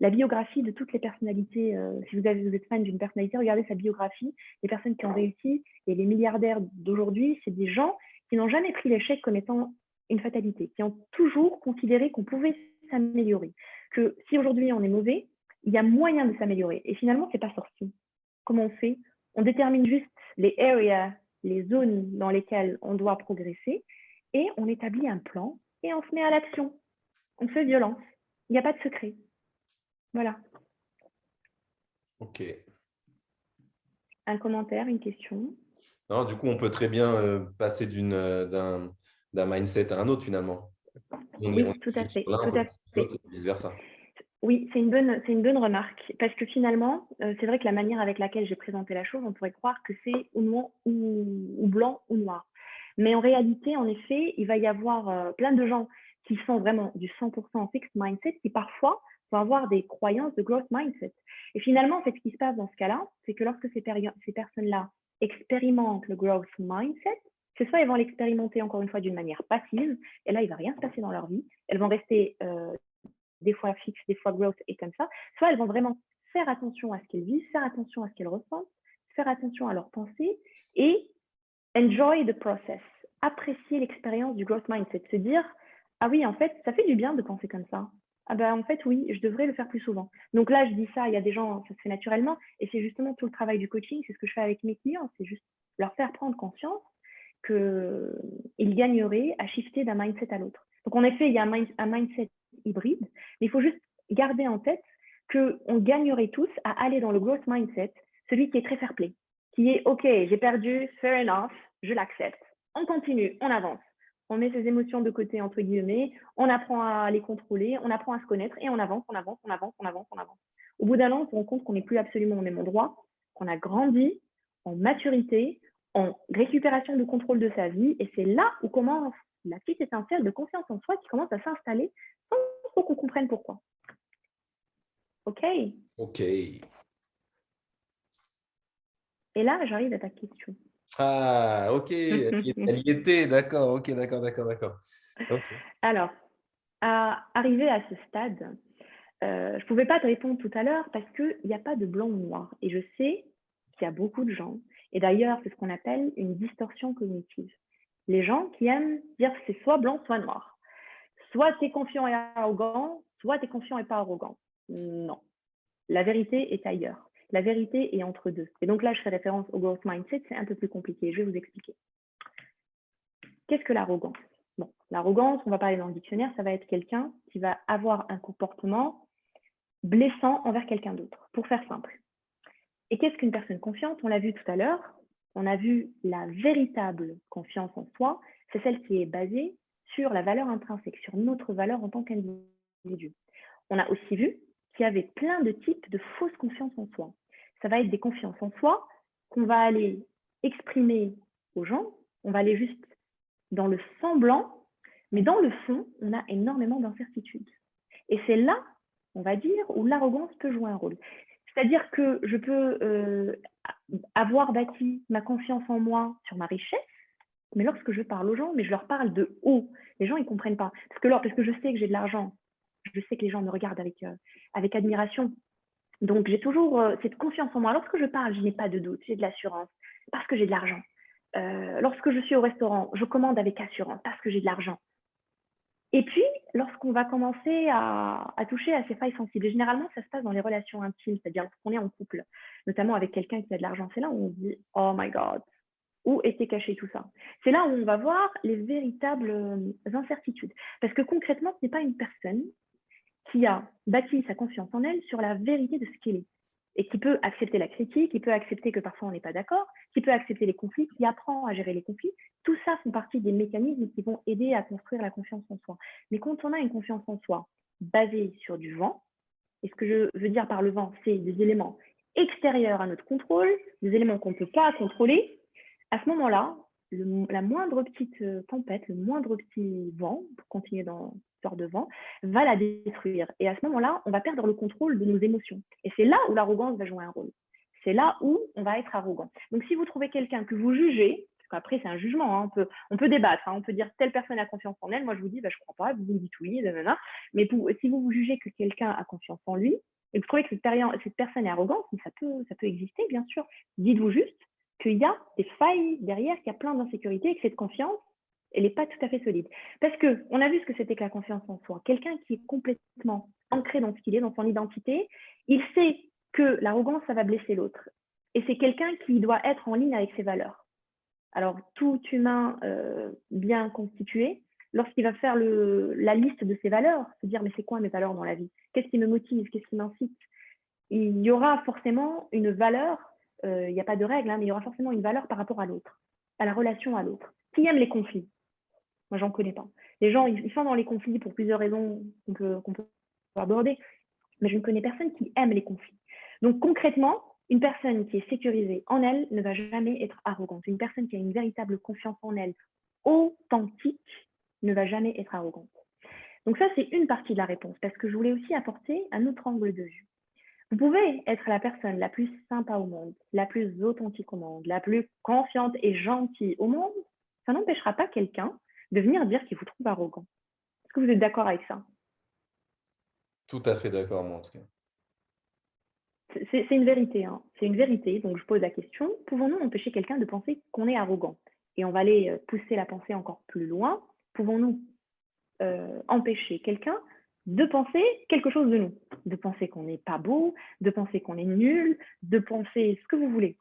la biographie de toutes les personnalités, si vous êtes fan d'une personnalité, regardez sa biographie, les personnes qui ont réussi, et les milliardaires d'aujourd'hui, c'est des gens qui n'ont jamais pris l'échec comme étant une fatalité, qui ont toujours considéré qu'on pouvait s'améliorer, que si aujourd'hui on est mauvais, il y a moyen de s'améliorer. Et finalement, ce n'est pas sorti. Comment on fait? On détermine juste les areas, les zones dans lesquelles on doit progresser, et on établit un plan, et on se met à l'action. On fait violence. Il n'y a pas de secret. Voilà. Ok. Un commentaire, une question? Non, du coup, on peut très bien passer d'un mindset à un autre finalement. Oui, tout à fait. On peut passer sur l'autre et vice-versa. Oui, c'est une bonne remarque. Parce que finalement, c'est vrai que la manière avec laquelle j'ai présenté la chose, on pourrait croire que c'est ou blanc ou noir. Mais en réalité, en effet, il va y avoir plein de gens qui sont vraiment du 100% fixed mindset qui parfois vont avoir des croyances de growth mindset. Et finalement, en fait, ce qui se passe dans ce cas-là, c'est que lorsque ces personnes-là expérimentent le growth mindset, c'est soit elles vont l'expérimenter encore une fois d'une manière passive, et là, il ne va rien se passer dans leur vie. Elles vont rester des fois fixes, des fois growth et comme ça. Soit elles vont vraiment faire attention à ce qu'elles vivent, faire attention à ce qu'elles ressentent, faire attention à leurs pensées et enjoy the process, apprécier l'expérience du growth mindset, se dire ah oui, en fait, ça fait du bien de penser comme ça. Ah ben en fait, oui, je devrais le faire plus souvent. Donc là, je dis ça, il y a des gens, ça se fait naturellement, et c'est justement tout le travail du coaching, c'est ce que je fais avec mes clients, c'est juste leur faire prendre conscience qu'ils gagneraient à shifter d'un mindset à l'autre. Donc en effet, il y a un mindset hybride, mais il faut juste garder en tête qu'on gagnerait tous à aller dans le growth mindset, celui qui est très fair play, qui est OK, j'ai perdu, fair enough, je l'accepte. On continue, on avance. On met ses émotions de côté, entre guillemets, on apprend à les contrôler, on apprend à se connaître et on avance. Au bout d'un an, on se rend compte qu'on n'est plus absolument au même endroit, qu'on a grandi en maturité, en récupération de contrôle de sa vie, et c'est là où commence la petite étincelle de confiance en soi qui commence à s'installer sans trop qu'on comprenne pourquoi. OK. Ok. Et là, j'arrive à ta question. Ah, ok. Elle y était, d'accord. Ok, d'accord. Okay. Alors, arrivé à ce stade, je ne pouvais pas te répondre tout à l'heure parce qu'il n'y a pas de blanc ou noir. Et je sais qu'il y a beaucoup de gens, et d'ailleurs, c'est ce qu'on appelle une distorsion cognitive. Les gens qui aiment dire c'est soit blanc, soit noir. Soit tu es confiant et arrogant, soit tu es confiant et pas arrogant. Non. La vérité est ailleurs. La vérité est entre deux. Et donc là, je fais référence au growth mindset, c'est un peu plus compliqué. Je vais vous expliquer. Qu'est-ce que l'arrogance? Bon, l'arrogance, on va parler dans le dictionnaire, ça va être quelqu'un qui va avoir un comportement blessant envers quelqu'un d'autre, pour faire simple. Et qu'est-ce qu'une personne confiante? On l'a vu tout à l'heure, on a vu la véritable confiance en soi, c'est celle qui est basée sur la valeur intrinsèque, sur notre valeur en tant qu'individu. On a aussi vu qu'il y avait plein de types de fausses confiances en soi. Ça va être des confiances en soi qu'on va aller exprimer aux gens, on va aller juste dans le semblant, mais dans le fond, on a énormément d'incertitudes. Et c'est là, on va dire, où l'arrogance peut jouer un rôle. C'est-à-dire que je peux avoir bâti ma confiance en moi sur ma richesse, mais lorsque je parle aux gens, mais je leur parle de haut. Les gens, ils ne comprennent pas. Parce que je sais que j'ai de l'argent. Je sais que les gens me regardent avec admiration. Donc, j'ai toujours cette confiance en moi. Lorsque je parle, je n'ai pas de doute, j'ai de l'assurance parce que j'ai de l'argent. Lorsque je suis au restaurant, je commande avec assurance parce que j'ai de l'argent. Et puis, lorsqu'on va commencer à toucher à ces failles sensibles, et généralement, ça se passe dans les relations intimes, c'est-à-dire lorsqu'on est en couple, notamment avec quelqu'un qui a de l'argent, c'est là où on se dit « Oh my God !» Où était caché tout ça? C'est là où on va voir les véritables incertitudes. Parce que concrètement, ce n'est pas une personne qui a bâti sa confiance en elle sur la vérité de ce qu'elle est et qui peut accepter la critique, qui peut accepter que parfois on n'est pas d'accord, qui peut accepter les conflits, qui apprend à gérer les conflits. tout ça font partie des mécanismes qui vont aider à construire la confiance en soi. Mais quand on a une confiance en soi basée sur du vent, et ce que je veux dire par le vent, c'est des éléments extérieurs à notre contrôle, des éléments qu'on ne peut pas contrôler, à ce moment-là, la moindre petite tempête, le moindre petit vent, pour continuer dans l'histoire de vent, va la détruire. Et à ce moment-là, on va perdre le contrôle de nos émotions. Et c'est là où l'arrogance va jouer un rôle. C'est là où on va être arrogant. Donc, si vous trouvez quelqu'un que vous jugez, parce qu'après, c'est un jugement, hein, on peut débattre, hein, on peut dire telle personne a confiance en elle, moi je vous dis, bah, je ne crois pas, vous me dites oui, mais si vous jugez que quelqu'un a confiance en lui, et que vous trouvez que cette personne est arrogante, ça peut exister, bien sûr, dites-vous juste qu'il y a des failles derrière, qu'il y a plein d'insécurités et que cette confiance, elle n'est pas tout à fait solide. Parce qu'on a vu ce que c'était que la confiance en soi. Quelqu'un qui est complètement ancré dans ce qu'il est, dans son identité, il sait que l'arrogance, ça va blesser l'autre. Et c'est quelqu'un qui doit être en ligne avec ses valeurs. Alors, tout humain bien constitué, lorsqu'il va faire la liste de ses valeurs, se dire, mais c'est quoi mes valeurs dans la vie? Qu'est-ce qui me motive? Qu'est-ce qui m'incite? Il y aura forcément une valeur, il n'y a pas de règle, hein, mais il y aura forcément une valeur par rapport à l'autre, à la relation à l'autre. Qui aime les conflits? Moi, j'en connais pas. Les gens, ils sont dans les conflits pour plusieurs raisons qu'on peut aborder, mais je ne connais personne qui aime les conflits. Donc, concrètement, une personne qui est sécurisée en elle ne va jamais être arrogante. Une personne qui a une véritable confiance en elle, authentique, ne va jamais être arrogante. Donc ça, c'est une partie de la réponse, parce que je voulais aussi apporter un autre angle de vue. Vous pouvez être la personne la plus sympa au monde, la plus authentique au monde, la plus confiante et gentille au monde. Ça n'empêchera pas quelqu'un de venir dire qu'il vous trouve arrogant. Est-ce que vous êtes d'accord avec ça? Tout à fait d'accord, moi, en tout cas. C'est une vérité, hein. C'est une vérité. Donc, je pose la question, pouvons-nous empêcher quelqu'un de penser qu'on est arrogant? Et on va aller pousser la pensée encore plus loin. Pouvons-nous empêcher quelqu'un de penser quelque chose de nous? De penser qu'on n'est pas beau, de penser qu'on est nul, de penser ce que vous voulez.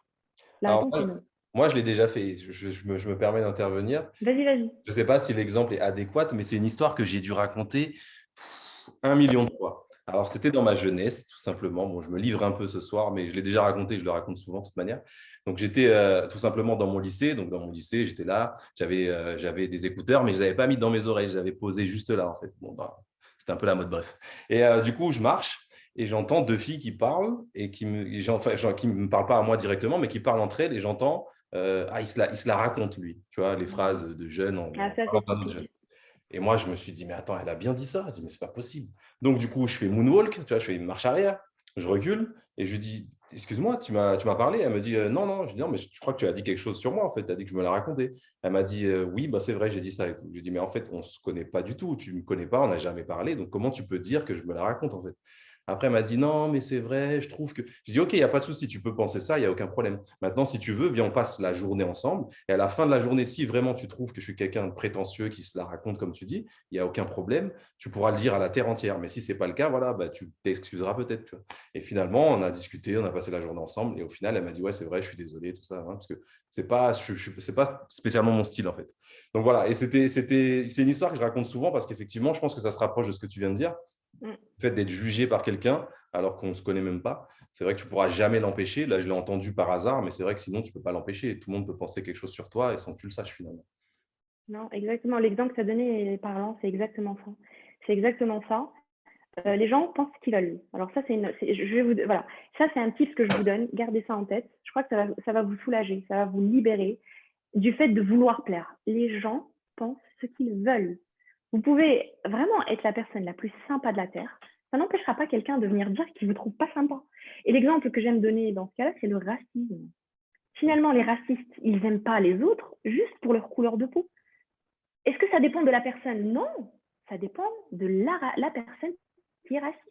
La Alors, réponse est non. moi, je l'ai déjà fait. Je me permets d'intervenir. Vas-y, vas-y. Je ne sais pas si l'exemple est adéquat, mais c'est une histoire que j'ai dû raconter 1 million de fois. Alors, c'était dans ma jeunesse, tout simplement. Bon, je me livre un peu ce soir, mais je l'ai déjà raconté, je le raconte souvent de toute manière. Donc, j'étais tout simplement dans mon lycée. Donc, dans mon lycée, j'étais là, j'avais des écouteurs, mais je ne les avais pas mis dans mes oreilles, je les avais posés juste là, en fait. Bon, bah, c'était un peu la mode, bref. Et du coup, je marche et j'entends deux filles qui parlent et qui me parlent pas à moi directement, mais qui parlent entre elles et j'entends il se la raconte, lui, tu vois, les phrases de jeunes en Ah, ça, parlant c'est d'un autre jeune. typique. Et moi, je me suis dit, mais attends, elle a bien dit ça. Je dis, mais c'est pas possible. Donc, du coup, je fais moonwalk, tu vois, je fais une marche arrière, je recule et je lui dis, excuse-moi, tu m'as parlé. Elle me dit, non, non. Je dis, non, mais je crois que tu as dit quelque chose sur moi, en fait. Tu as dit que je me l'ai raconté. Elle m'a dit, oui, bah, c'est vrai, j'ai dit ça et tout. Je lui dis, mais en fait, on ne se connaît pas du tout. Tu ne me connais pas, on n'a jamais parlé. Donc, comment tu peux dire que je me la raconte, en fait? Après, elle m'a dit, non, mais c'est vrai, je trouve que… Je dis, OK, il n'y a pas de souci, tu peux penser ça, il n'y a aucun problème. Maintenant, si tu veux, viens, on passe la journée ensemble. Et à la fin de la journée, si vraiment tu trouves que je suis quelqu'un de prétentieux qui se la raconte comme tu dis, il n'y a aucun problème, tu pourras le dire à la terre entière. Mais si ce n'est pas le cas, voilà, bah, tu t'excuseras peut-être. Tu vois. Et finalement, on a discuté, on a passé la journée ensemble. Et au final, elle m'a dit, ouais, c'est vrai, je suis désolé, tout ça. Hein, parce que c'est pas spécialement mon style, en fait. Donc voilà, et c'est une histoire que je raconte souvent parce qu'effectivement, je pense que ça se rapproche de ce que tu viens de dire. Le fait d'être jugé par quelqu'un alors qu'on ne se connaît même pas, c'est vrai que tu ne pourras jamais l'empêcher. Là, je l'ai entendu par hasard, mais c'est vrai que sinon, tu ne peux pas l'empêcher. Tout le monde peut penser quelque chose sur toi et sans que tu le saches finalement. Non, exactement. L'exemple que tu as donné est parlant, c'est exactement ça. C'est exactement ça. Les gens pensent ce qu'ils veulent. Alors ça, voilà. Ça, c'est un tip que je vous donne. Gardez ça en tête. Je crois que ça va vous soulager, ça va vous libérer du fait de vouloir plaire. Les gens pensent ce qu'ils veulent. Vous pouvez vraiment être la personne la plus sympa de la Terre. Ça n'empêchera pas quelqu'un de venir dire qu'il ne vous trouve pas sympa. Et l'exemple que j'aime donner dans ce cas-là, c'est le racisme. Finalement, les racistes, ils n'aiment pas les autres juste pour leur couleur de peau. Est-ce que ça dépend de la personne? Non, ça dépend de la personne qui est raciste.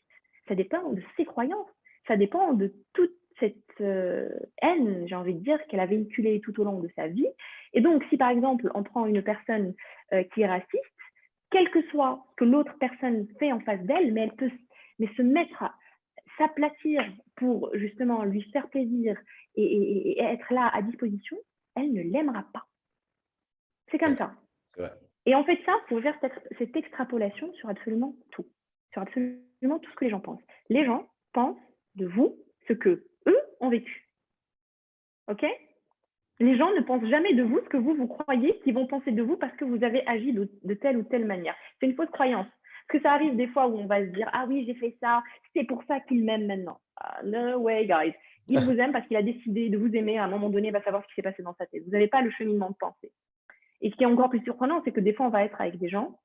Ça dépend de ses croyances. Ça dépend de toute cette haine, j'ai envie de dire, qu'elle a véhiculée tout au long de sa vie. Et donc, si par exemple, on prend une personne qui est raciste, quel que soit ce que l'autre personne fait en face d'elle, mais elle peut se mettre à s'aplatir pour justement lui faire plaisir et être là à disposition, elle ne l'aimera pas. C'est comme ça. Ouais. Et en fait, ça, il faut faire cette extrapolation sur absolument tout. Sur absolument tout ce que les gens pensent. Les gens pensent de vous ce que eux ont vécu. OK? Les gens ne pensent jamais de vous ce que vous croyez qu'ils vont penser de vous parce que vous avez agi de telle ou telle manière. C'est une fausse croyance. Parce que ça arrive des fois où on va se dire « Ah oui, j'ai fait ça, c'est pour ça qu'il m'aime maintenant. » No way, guys. Il vous aime parce qu'il a décidé de vous aimer. À un moment donné, il va savoir ce qui s'est passé dans sa tête. Vous n'avez pas le cheminement de pensée. Et ce qui est encore plus surprenant, c'est que des fois, on va être avec des gens,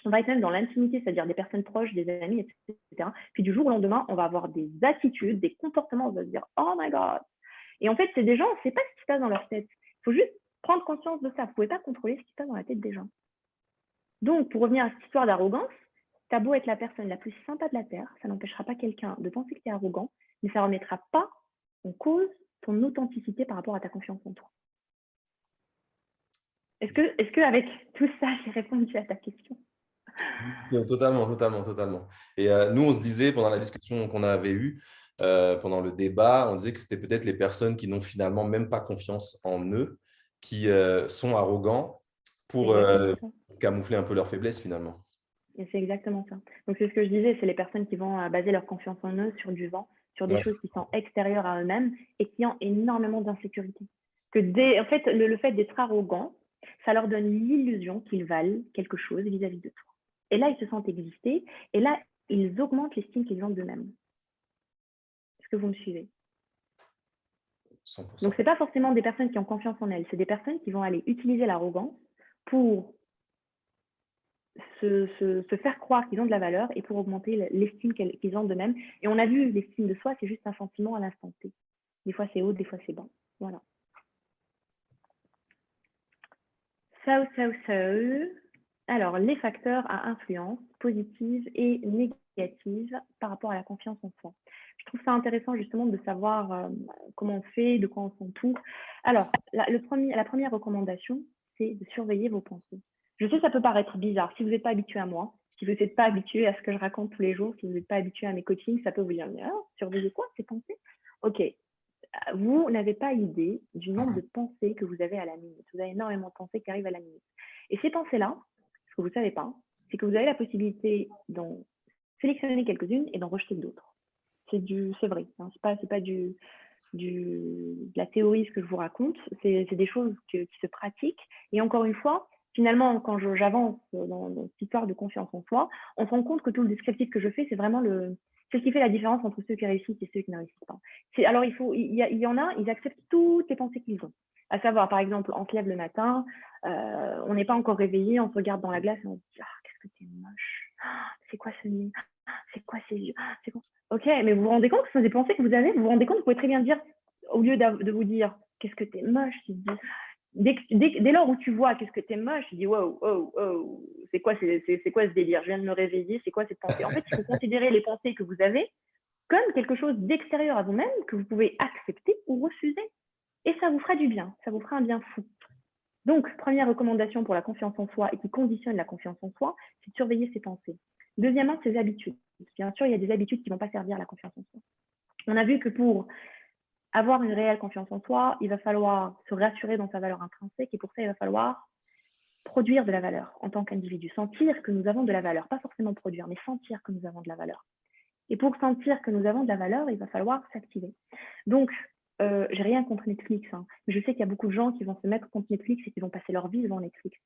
on va être même dans l'intimité, c'est-à-dire des personnes proches, des amis, etc. Puis du jour au lendemain, on va avoir des attitudes, des comportements, on va se dire « Oh my God !» Et en fait, c'est des gens, on ne sait pas ce qui se passe dans leur tête. Il faut juste prendre conscience de ça. Vous ne pouvez pas contrôler ce qui se passe dans la tête des gens. Donc, pour revenir à cette histoire d'arrogance, tu as beau être la personne la plus sympa de la Terre, ça n'empêchera pas quelqu'un de penser que tu es arrogant, mais ça ne remettra pas en cause ton authenticité par rapport à ta confiance en toi. Est-ce que avec tout ça, j'ai répondu à ta question? Totalement. Et nous, on se disait pendant la discussion qu'on avait eue, pendant le débat, on disait que c'était peut-être les personnes qui n'ont finalement même pas confiance en eux, qui sont arrogants pour camoufler un peu leur faiblesse finalement. Et c'est exactement ça. Donc, c'est ce que je disais, c'est les personnes qui vont baser leur confiance en eux sur du vent, sur des choses qui sont extérieures à eux-mêmes et qui ont énormément d'insécurité. En fait, le fait d'être arrogant, ça leur donne l'illusion qu'ils valent quelque chose vis-à-vis de toi. Et là, ils se sentent exister. Et là, ils augmentent l'estime qu'ils ont d'eux-mêmes. Est-ce que vous me suivez? 100%. Donc, ce n'est pas forcément des personnes qui ont confiance en elles. C'est des personnes qui vont aller utiliser l'arrogance pour se faire croire qu'ils ont de la valeur et pour augmenter l'estime qu'ils ont d'eux-mêmes. Et on a vu, l'estime de soi, c'est juste un sentiment à l'instant T. Des fois, c'est haut, des fois, c'est bas. Voilà. Alors, les facteurs à influence positive et négative par rapport à la confiance en soi. Je trouve ça intéressant justement de savoir comment on fait, de quoi on s'entoure. Alors, la première recommandation, c'est de surveiller vos pensées. Je sais que ça peut paraître bizarre. Si vous n'êtes pas habitué à moi, si vous n'êtes pas habitué à ce que je raconte tous les jours, si vous n'êtes pas habitué à mes coachings, ça peut vous dire « surveiller quoi, ces pensées ?» Ok, vous n'avez pas idée du nombre de pensées que vous avez à la minute. Vous avez énormément de pensées qui arrivent à la minute. Et ces pensées-là, ce que vous ne savez pas, c'est que vous avez la possibilité d'en sélectionner quelques-unes et d'en rejeter d'autres. C'est vrai, hein, c'est pas de la théorie ce que je vous raconte, c'est des choses qui se pratiquent. Et encore une fois, finalement, quand j'avance dans cette histoire de confiance en soi, on se rend compte que tout le descriptif que je fais, c'est vraiment c'est ce qui fait la différence entre ceux qui réussissent et ceux qui ne réussissent pas. Alors, il y en a, ils acceptent toutes les pensées qu'ils ont. À savoir, par exemple, on se lève le matin, on n'est pas encore réveillé, on se regarde dans la glace et on se dit « qu'est-ce que t'es moche, c'est quoi ce nez, c'est quoi ces yeux, c'est quoi ?» Ok, mais vous vous rendez compte que ce sont des pensées que vous avez, vous vous rendez compte que vous pouvez très bien dire, au lieu de vous dire « qu'est-ce que t'es moche », tu te dis, dès lors où tu vois qu'est-ce que t'es moche, tu dis wow, c'est quoi ce délire? Je viens de me réveiller, c'est quoi cette pensée? En fait, il faut considérer les pensées que vous avez comme quelque chose d'extérieur à vous-même que vous pouvez accepter ou refuser. Et ça vous fera du bien, ça vous fera un bien fou. Donc, première recommandation pour la confiance en soi et qui conditionne la confiance en soi, c'est de surveiller ses pensées. Deuxièmement, ses habitudes. Bien sûr, il y a des habitudes qui ne vont pas servir à la confiance en soi. On a vu que pour avoir une réelle confiance en soi, il va falloir se rassurer dans sa valeur intrinsèque et pour ça, il va falloir produire de la valeur en tant qu'individu, sentir que nous avons de la valeur, pas forcément produire, mais sentir que nous avons de la valeur. Et pour sentir que nous avons de la valeur, il va falloir s'activer. Donc, j'ai rien contre Netflix, hein, mais je sais qu'il y a beaucoup de gens qui vont se mettre contre Netflix et qui vont passer leur vie devant Netflix.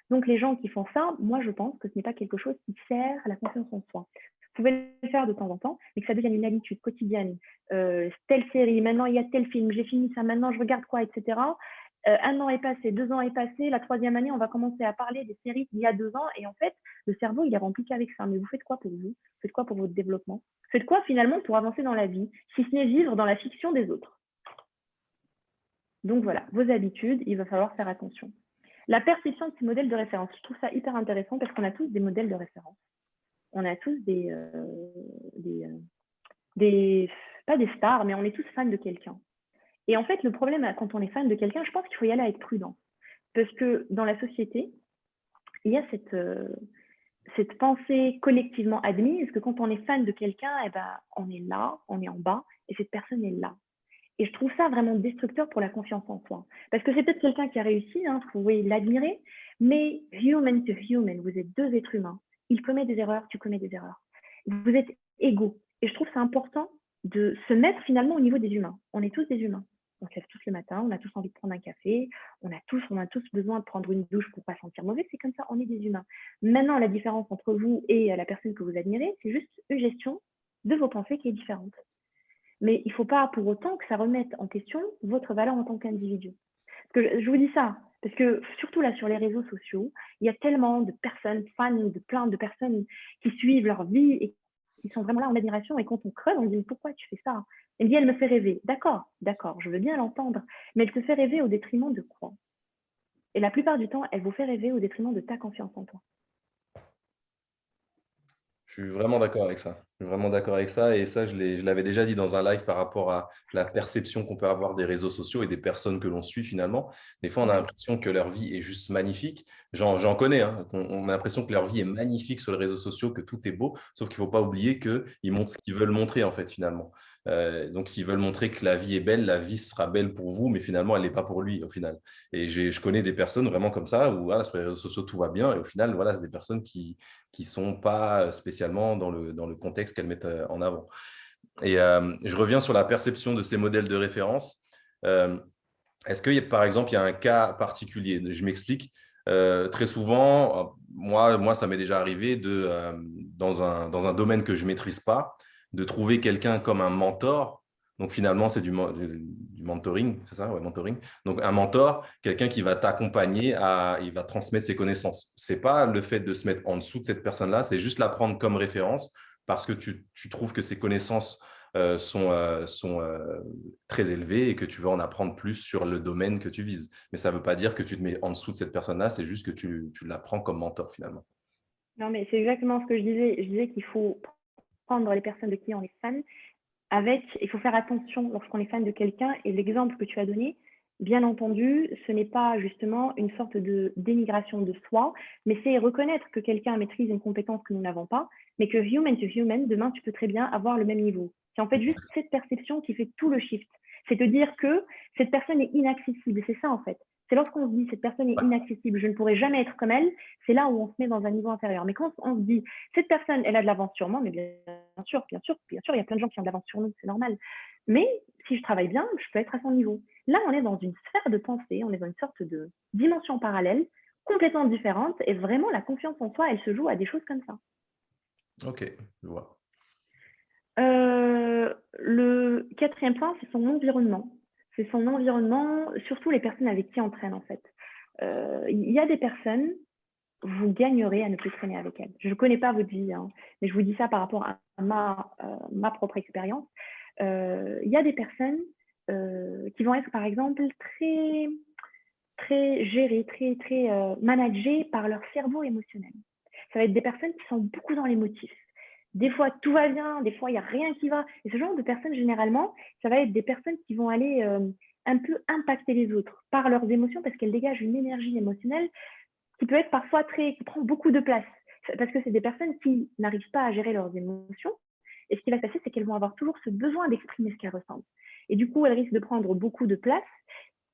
Donc, les gens qui font ça, moi, je pense que ce n'est pas quelque chose qui sert à la confiance en soi. Vous pouvez le faire de temps en temps, mais que ça devienne une habitude quotidienne. Telle série, maintenant il y a tel film, j'ai fini ça, maintenant je regarde quoi, etc. 1 an est passé, 2 ans est passé, la 3e année, on va commencer à parler des séries d'il y a 2 ans, et en fait, le cerveau, il est rempli qu'avec ça. Mais vous faites quoi pour vous? Vous faites quoi pour votre développement? Vous faites quoi finalement pour avancer dans la vie, si ce n'est vivre dans la fiction des autres? Donc voilà, vos habitudes, il va falloir faire attention. La perception de ces modèles de référence, je trouve ça hyper intéressant parce qu'on a tous des modèles de référence. On a tous pas des stars, mais on est tous fans de quelqu'un. Et en fait, le problème, quand on est fan de quelqu'un, je pense qu'il faut y aller avec prudence. Parce que dans la société, il y a cette pensée collectivement admise que quand on est fan de quelqu'un, eh ben, on est là, on est en bas, et cette personne est là. Et je trouve ça vraiment destructeur pour la confiance en soi. Parce que c'est peut-être quelqu'un qui a réussi, hein, vous pouvez l'admirer, mais human to human, vous êtes 2 êtres humains. Il commet des erreurs, tu commets des erreurs. Vous êtes égaux. Et je trouve ça important de se mettre finalement au niveau des humains. On est tous des humains. On se lève tous le matin, on a tous envie de prendre un café, on a tous besoin de prendre une douche pour ne pas sentir mauvais, c'est comme ça, on est des humains. Maintenant, la différence entre vous et la personne que vous admirez, c'est juste une gestion de vos pensées qui est différente. Mais il ne faut pas pour autant que ça remette en question votre valeur en tant qu'individu. Parce que je vous dis ça, parce que surtout là sur les réseaux sociaux, il y a tellement de personnes, fans de plein de personnes qui suivent leur vie et qui sont vraiment là en admiration. Et quand on creuse, on dit pourquoi tu fais ça? Elle me dit elle me fait rêver. D'accord, je veux bien l'entendre, mais elle te fait rêver au détriment de quoi? Et la plupart du temps, elle vous fait rêver au détriment de ta confiance en toi. Je suis vraiment d'accord avec ça. Je suis vraiment d'accord avec ça. Et ça, je l'avais déjà dit dans un live par rapport à la perception qu'on peut avoir des réseaux sociaux et des personnes que l'on suit finalement. Des fois, on a l'impression que leur vie est juste magnifique. J'en connais. Hein. On a l'impression que leur vie est magnifique sur les réseaux sociaux, que tout est beau. Sauf qu'il ne faut pas oublier qu'ils montrent ce qu'ils veulent montrer en fait finalement. Donc, s'ils veulent montrer que la vie est belle, la vie sera belle pour vous, mais finalement, elle n'est pas pour lui au final. Et je connais des personnes vraiment comme ça où voilà, sur les réseaux sociaux, tout va bien. Et au final, voilà, c'est des personnes qui sont pas spécialement dans le contexte qu'elles mettent en avant. Et je reviens sur la perception de ces modèles de référence. Est-ce que, par exemple, il y a un cas particulier? Je m'explique. Très souvent, moi, ça m'est déjà arrivé dans un domaine que je ne maîtrise pas, de trouver quelqu'un comme un mentor. Donc, finalement, c'est du mentoring, c'est ça? Ouais, mentoring. Donc, un mentor, quelqu'un qui va t'accompagner, il va transmettre ses connaissances. Ce n'est pas le fait de se mettre en dessous de cette personne-là, c'est juste la prendre comme référence parce que tu trouves que ses connaissances sont très élevées et que tu veux en apprendre plus sur le domaine que tu vises. Mais ça ne veut pas dire que tu te mets en dessous de cette personne-là, c'est juste que tu la prends comme mentor finalement. Non, mais c'est exactement ce que je disais. Je disais qu'il faut prendre les personnes de qui on est fan il faut faire attention lorsqu'on est fan de quelqu'un. Et l'exemple que tu as donné, bien entendu, ce n'est pas justement une sorte de dénigration de soi, mais c'est reconnaître que quelqu'un maîtrise une compétence que nous n'avons pas, mais que human to human, demain, tu peux très bien avoir le même niveau. C'est en fait juste cette perception qui fait tout le shift. C'est de dire que cette personne est inaccessible. C'est ça, en fait. C'est lorsqu'on se dit cette personne est inaccessible, je ne pourrai jamais être comme elle, c'est là où on se met dans un niveau inférieur. Mais quand on se dit cette personne, elle a de l'avance sur moi, mais bien sûr, il y a plein de gens qui ont de l'avance sur nous, c'est normal. Mais si je travaille bien, je peux être à son niveau. Là, on est dans une sphère de pensée, on est dans une sorte de dimension parallèle, complètement différente, et vraiment la confiance en soi, elle se joue à des choses comme ça. Ok, je vois. Le quatrième point, c'est son environnement. C'est son environnement, surtout les personnes avec qui on traîne en fait. Il y a des personnes, vous gagnerez à ne plus traîner avec elles. Je ne connais pas votre vie, hein, mais je vous dis ça par rapport à ma propre expérience. Il y a des personnes qui vont être par exemple très gérées, très managées par leur cerveau émotionnel. Ça va être des personnes qui sont beaucoup dans l'émotif. Des fois, tout va bien, des fois, il n'y a rien qui va. Et ce genre de personnes, généralement, ça va être des personnes qui vont aller un peu impacter les autres par leurs émotions parce qu'elles dégagent une énergie émotionnelle qui peut être parfois qui prend beaucoup de place. Parce que c'est des personnes qui n'arrivent pas à gérer leurs émotions. Et ce qui va se passer, c'est qu'elles vont avoir toujours ce besoin d'exprimer ce qu'elles ressentent. Et du coup, elles risquent de prendre beaucoup de place.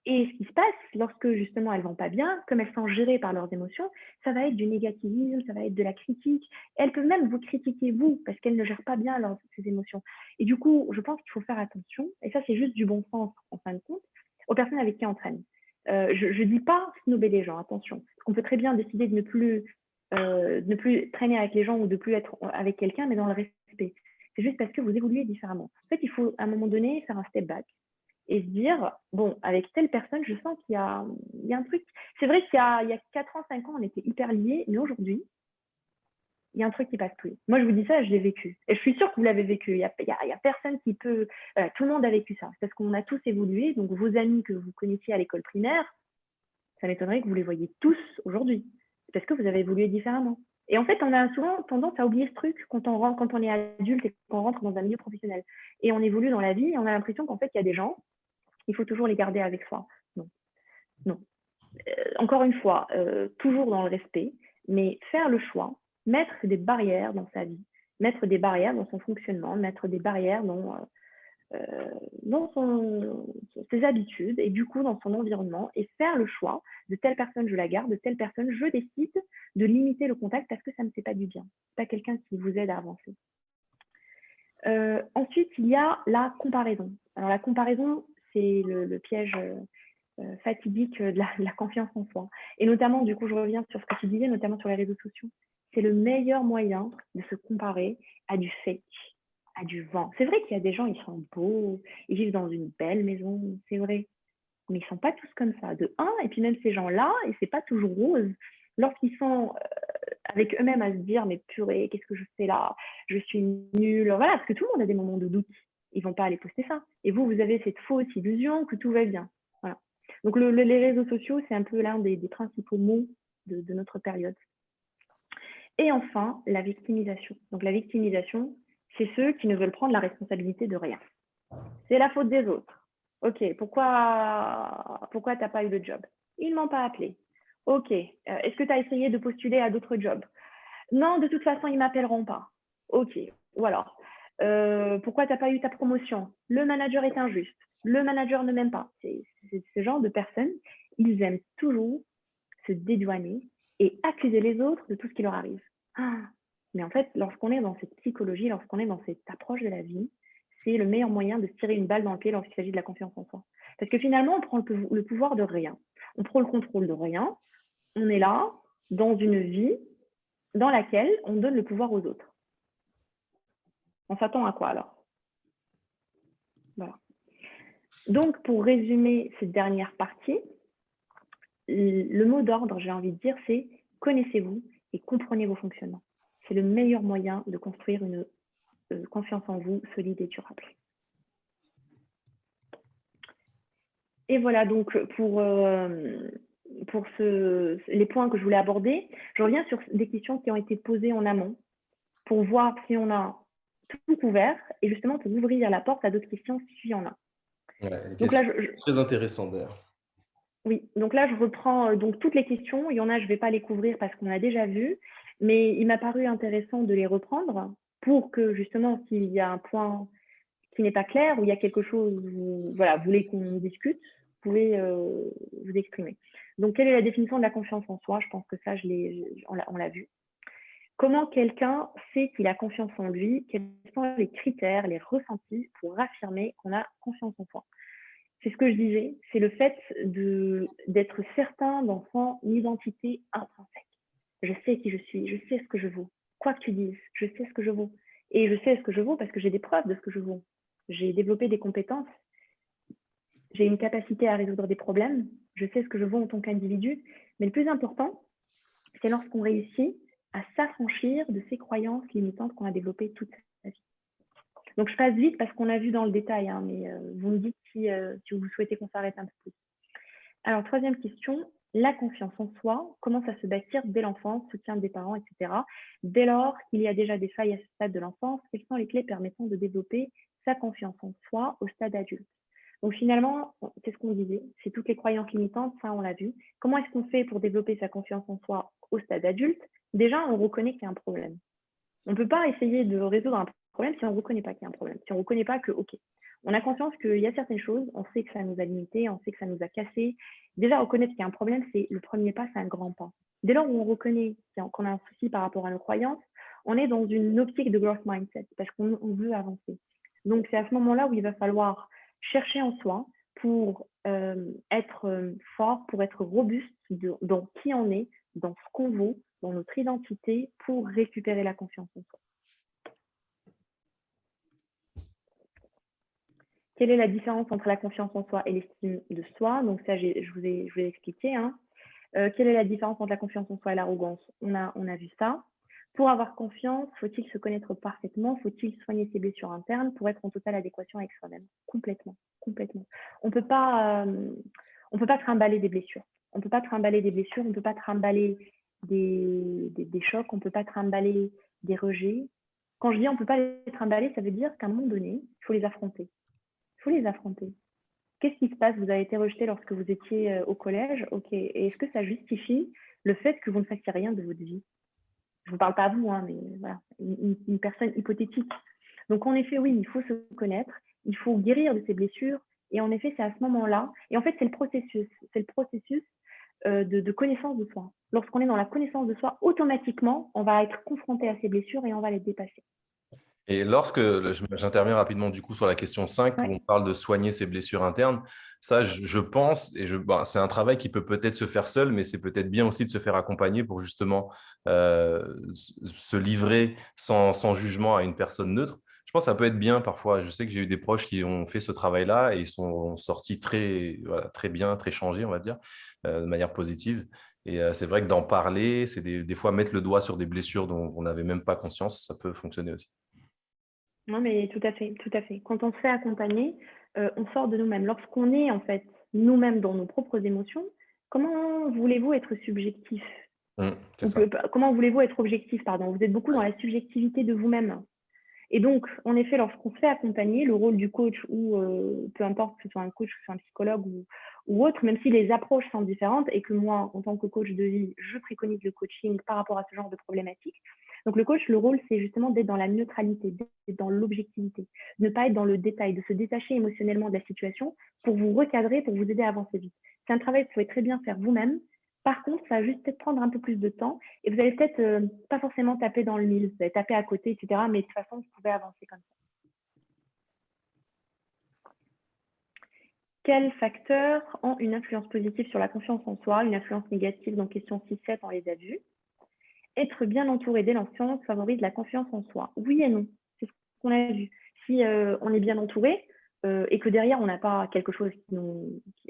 Et ce qui se passe, lorsque justement elles vont pas bien, comme elles sont gérées par leurs émotions, ça va être du négativisme, ça va être de la critique. Elles peuvent même vous critiquer vous, parce qu'elles ne gèrent pas bien ces émotions. Et du coup, je pense qu'il faut faire attention, et ça c'est juste du bon sens en fin de compte, aux personnes avec qui on traîne. Je dis pas snober les gens, attention. On peut très bien décider de ne plus traîner avec les gens ou de plus être avec quelqu'un, mais dans le respect. C'est juste parce que vous évoluez différemment. En fait, il faut à un moment donné faire un step back et se dire, bon, avec telle personne, je sens qu'il y a un truc. C'est vrai qu'il y a 4 ans, 5 ans, on était hyper liés, mais aujourd'hui, il y a un truc qui passe plus. Moi, je vous dis ça, je l'ai vécu. Et je suis sûre que vous l'avez vécu. Il y a personne qui peut... tout le monde a vécu ça. Parce qu'on a tous évolué. Donc, vos amis que vous connaissiez à l'école primaire, ça m'étonnerait que vous les voyiez tous aujourd'hui. Parce que vous avez évolué différemment. Et en fait, on a souvent tendance à oublier ce truc quand on est adulte et qu'on rentre dans un milieu professionnel. Et on évolue dans la vie et on a l'impression qu'en fait, il y a des gens, il faut toujours les garder avec soi. Non. Encore une fois, toujours dans le respect, mais faire le choix, mettre des barrières dans sa vie, mettre des barrières dans son fonctionnement, mettre des barrières dans ses habitudes et du coup dans son environnement et faire le choix de telle personne je la garde, de telle personne je décide de limiter le contact parce que ça ne me fait pas du bien. C'est pas quelqu'un qui vous aide à avancer. Ensuite, il y a la comparaison. Alors la comparaison, c'est le piège fatidique de la confiance en soi. Et notamment, du coup, je reviens sur ce que tu disais, notamment sur les réseaux sociaux. C'est le meilleur moyen de se comparer à du fake, à du vent. C'est vrai qu'il y a des gens, ils sont beaux, ils vivent dans une belle maison, c'est vrai. Mais ils ne sont pas tous comme ça. De un, et puis même ces gens-là, et c'est pas toujours rose, lorsqu'ils sont avec eux-mêmes à se dire, mais purée, qu'est-ce que je fais là? Je suis nulle. Voilà, parce que tout le monde a des moments de doute. Ils vont pas aller poster ça. Et vous avez cette fausse illusion que tout va bien. Voilà. Donc les réseaux sociaux, c'est un peu l'un des principaux mots de notre période. Et enfin, la victimisation. Donc la victimisation, c'est ceux qui ne veulent prendre la responsabilité de rien. C'est la faute des autres. Ok, pourquoi tu n'as pas eu le job? Ils ne m'ont pas appelé. Ok, est-ce que tu as essayé de postuler à d'autres jobs? Non, de toute façon, ils ne m'appelleront pas. Ok, ou alors, pourquoi tu n'as pas eu ta promotion? Le manager est injuste. Le manager ne m'aime pas. C'est ce genre de personnes, ils aiment toujours se dédouaner et accuser les autres de tout ce qui leur arrive. Ah, mais en fait, lorsqu'on est dans cette psychologie, lorsqu'on est dans cette approche de la vie, c'est le meilleur moyen de se tirer une balle dans le pied lorsqu'il s'agit de la confiance en soi. Parce que finalement, on prend le pouvoir de rien. On prend le contrôle de rien. On est là, dans une vie dans laquelle on donne le pouvoir aux autres. On s'attend à quoi alors? Voilà. Donc, pour résumer cette dernière partie, le mot d'ordre, j'ai envie de dire, c'est connaissez-vous et comprenez vos fonctionnements. C'est le meilleur moyen de construire une confiance en vous solide et durable. Et voilà, donc pour les points que je voulais aborder, je reviens sur des questions qui ont été posées en amont pour voir si on a tout couvert et justement pour ouvrir la porte à d'autres questions s'il y en a. Ouais, donc là, très intéressant d'ailleurs. Oui, donc là, je reprends donc toutes les questions. Il y en a, je ne vais pas les couvrir parce qu'on a déjà vu, mais il m'a paru intéressant de les reprendre pour que justement, s'il y a un point qui n'est pas clair ou il y a quelque chose où voilà, vous voulez qu'on discute, vous pouvez vous exprimer. Donc, quelle est la définition de la confiance en soi? Je pense que ça, on l'a vu. Comment quelqu'un sait qu'il a confiance en lui? Quels sont les critères, les ressentis pour affirmer qu'on a confiance en soi? C'est ce que je disais, c'est le fait d'être certain dans son identité intrinsèque. Je sais qui je suis, je sais ce que je vaux. Quoi que tu dises, je sais ce que je vaux. Et je sais ce que je vaux parce que j'ai des preuves de ce que je vaux. J'ai développé des compétences, j'ai une capacité à résoudre des problèmes, je sais ce que je vaux en tant qu'individu. Mais le plus important, c'est lorsqu'on réussit à s'affranchir de ces croyances limitantes qu'on a développées toute sa vie. Donc, je passe vite parce qu'on a vu dans le détail, hein, mais vous me dites si vous souhaitez qu'on s'arrête un peu plus. Alors, troisième question, la confiance en soi, comment ça se bâtir dès l'enfance, soutien des parents, etc. Dès lors qu'il y a déjà des failles à ce stade de l'enfance, quelles sont les clés permettant de développer sa confiance en soi au stade adulte? Donc, finalement, c'est ce qu'on disait, c'est toutes les croyances limitantes, ça, on l'a vu. Comment est-ce qu'on fait pour développer sa confiance en soi au stade adulte? Déjà, on reconnaît qu'il y a un problème. On ne peut pas essayer de résoudre un problème si on ne reconnaît pas qu'il y a un problème, si on ne reconnaît pas que, OK, on a conscience qu'il y a certaines choses, on sait que ça nous a limités, on sait que ça nous a cassés. Déjà, reconnaître qu'il y a un problème, c'est le premier pas, c'est un grand pas. Dès lors où on reconnaît qu'on a un souci par rapport à nos croyances, on est dans une optique de growth mindset parce qu'on veut avancer. Donc, c'est à ce moment-là où il va falloir chercher en soi pour être fort, pour être robuste dans qui on est, dans ce qu'on vaut, dans notre identité, pour récupérer la confiance en soi. Quelle est la différence entre la confiance en soi et l'estime de soi? Donc ça, je vous ai expliqué. Hein. Quelle est la différence entre la confiance en soi et l'arrogance? On a vu ça. Pour avoir confiance, faut-il se connaître parfaitement? Faut-il soigner ses blessures internes pour être en totale adéquation avec soi-même? Complètement, complètement. On peut pas trimballer des blessures. On ne peut pas trimballer des blessures, on ne peut pas trimballer des chocs, on ne peut pas trimballer des rejets. Quand je dis on ne peut pas les trimballer, ça veut dire qu'à un moment donné, il faut les affronter. Il faut les affronter. Qu'est-ce qui se passe? Vous avez été rejeté lorsque vous étiez au collège. Ok. Et est-ce que ça justifie le fait que vous ne fassiez rien de votre vie? Je ne vous parle pas à vous, hein, mais voilà, une personne hypothétique. Donc, en effet, oui, il faut se connaître, il faut guérir de ses blessures. Et en effet, c'est à ce moment-là. Et en fait, c'est le processus. C'est le processus de connaissance de soi. Lorsqu'on est dans la connaissance de soi, automatiquement, on va être confronté à ces blessures et on va les dépasser. Et j'interviens rapidement du coup sur la question 5 où Ouais. on parle de soigner ses blessures internes, ça je pense, c'est un travail qui peut peut-être se faire seul, mais c'est peut-être bien aussi de se faire accompagner pour justement se livrer sans jugement à une personne neutre. Je pense que ça peut être bien parfois. Je sais que j'ai eu des proches qui ont fait ce travail-là et ils sont sortis voilà, très bien, très changés, on va dire, de manière positive. Et c'est vrai que d'en parler, c'est des fois mettre le doigt sur des blessures dont on n'avait même pas conscience, ça peut fonctionner aussi. Non, mais tout à fait, tout à fait. Quand on se fait accompagner, on sort de nous-mêmes. Lorsqu'on est en fait nous-mêmes dans nos propres émotions, comment voulez-vous être subjectif? C'est ça. Comment voulez-vous être objectif, pardon? Vous êtes beaucoup dans la subjectivité de vous-même. Et donc, en effet, lorsqu'on se fait accompagner, le rôle du coach ou peu importe que ce soit un coach, que ce soit un psychologue ou autre, même si les approches sont différentes et que moi, en tant que coach de vie, je préconise le coaching par rapport à ce genre de problématique. Donc, le coach, le rôle, c'est justement d'être dans la neutralité, d'être dans l'objectivité, ne pas être dans le détail, de se détacher émotionnellement de la situation pour vous recadrer, pour vous aider à avancer vite. C'est un travail que vous pouvez très bien faire vous-même. Par contre, ça va juste peut-être prendre un peu plus de temps et vous allez peut-être pas forcément taper dans le mille, vous allez taper à côté, etc. Mais de toute façon, vous pouvez avancer comme ça. Quels facteurs ont une influence positive sur la confiance en soi, une influence négative dans question 6-7, on les a vus. Être bien entouré dès l'enfance favorise la confiance en soi. Oui et non, c'est ce qu'on a vu. Si on est bien entouré et que derrière, on n'a pas quelque chose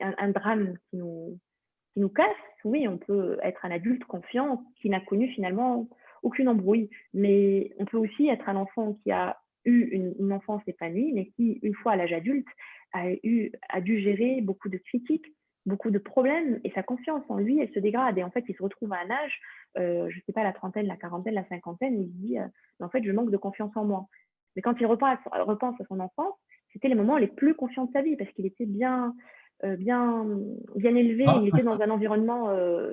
un drame qui nous casse, oui, on peut être un adulte confiant qui n'a connu finalement aucune embrouille. Mais on peut aussi être un enfant qui a eu une enfance épanouie, mais qui, une fois à l'âge adulte, a dû gérer beaucoup de critiques, beaucoup de problèmes, et sa confiance en lui, elle se dégrade. Et en fait, il se retrouve à un âge, je ne sais pas, la trentaine, la quarantaine, la cinquantaine, où il se dit, en fait, je manque de confiance en moi. Mais quand il repense à son enfance, c'était les moments les plus confiants de sa vie, parce qu'il était bien élevé, il était dans un environnement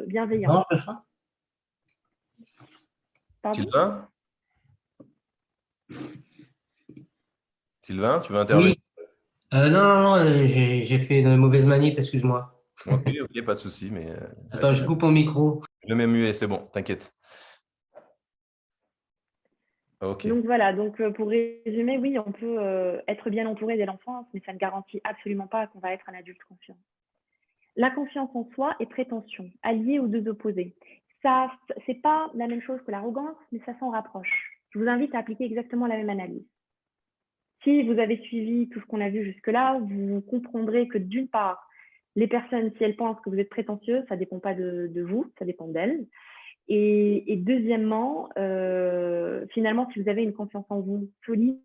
bienveillant. Non, c'est ça. Pardon? Sylvain, tu veux intervenir? Oui. Non, j'ai fait une mauvaise manip, excuse-moi. Ok, pas de souci, mais Attends, je coupe mon micro. je mets muet, c'est bon, t'inquiète. Ok. Donc voilà, donc pour résumer, oui, on peut être bien entouré dès l'enfance, mais ça ne garantit absolument pas qu'on va être un adulte confiant. La confiance en soi et prétention, alliées aux deux opposés. Ça, c'est pas la même chose que l'arrogance, mais ça s'en rapproche. Je vous invite à appliquer exactement la même analyse. Si vous avez suivi tout ce qu'on a vu jusque-là, vous comprendrez que d'une part, les personnes, si elles pensent que vous êtes prétentieuse, ça ne dépend pas de vous, ça dépend d'elles. Et deuxièmement, finalement, si vous avez une confiance en vous solide,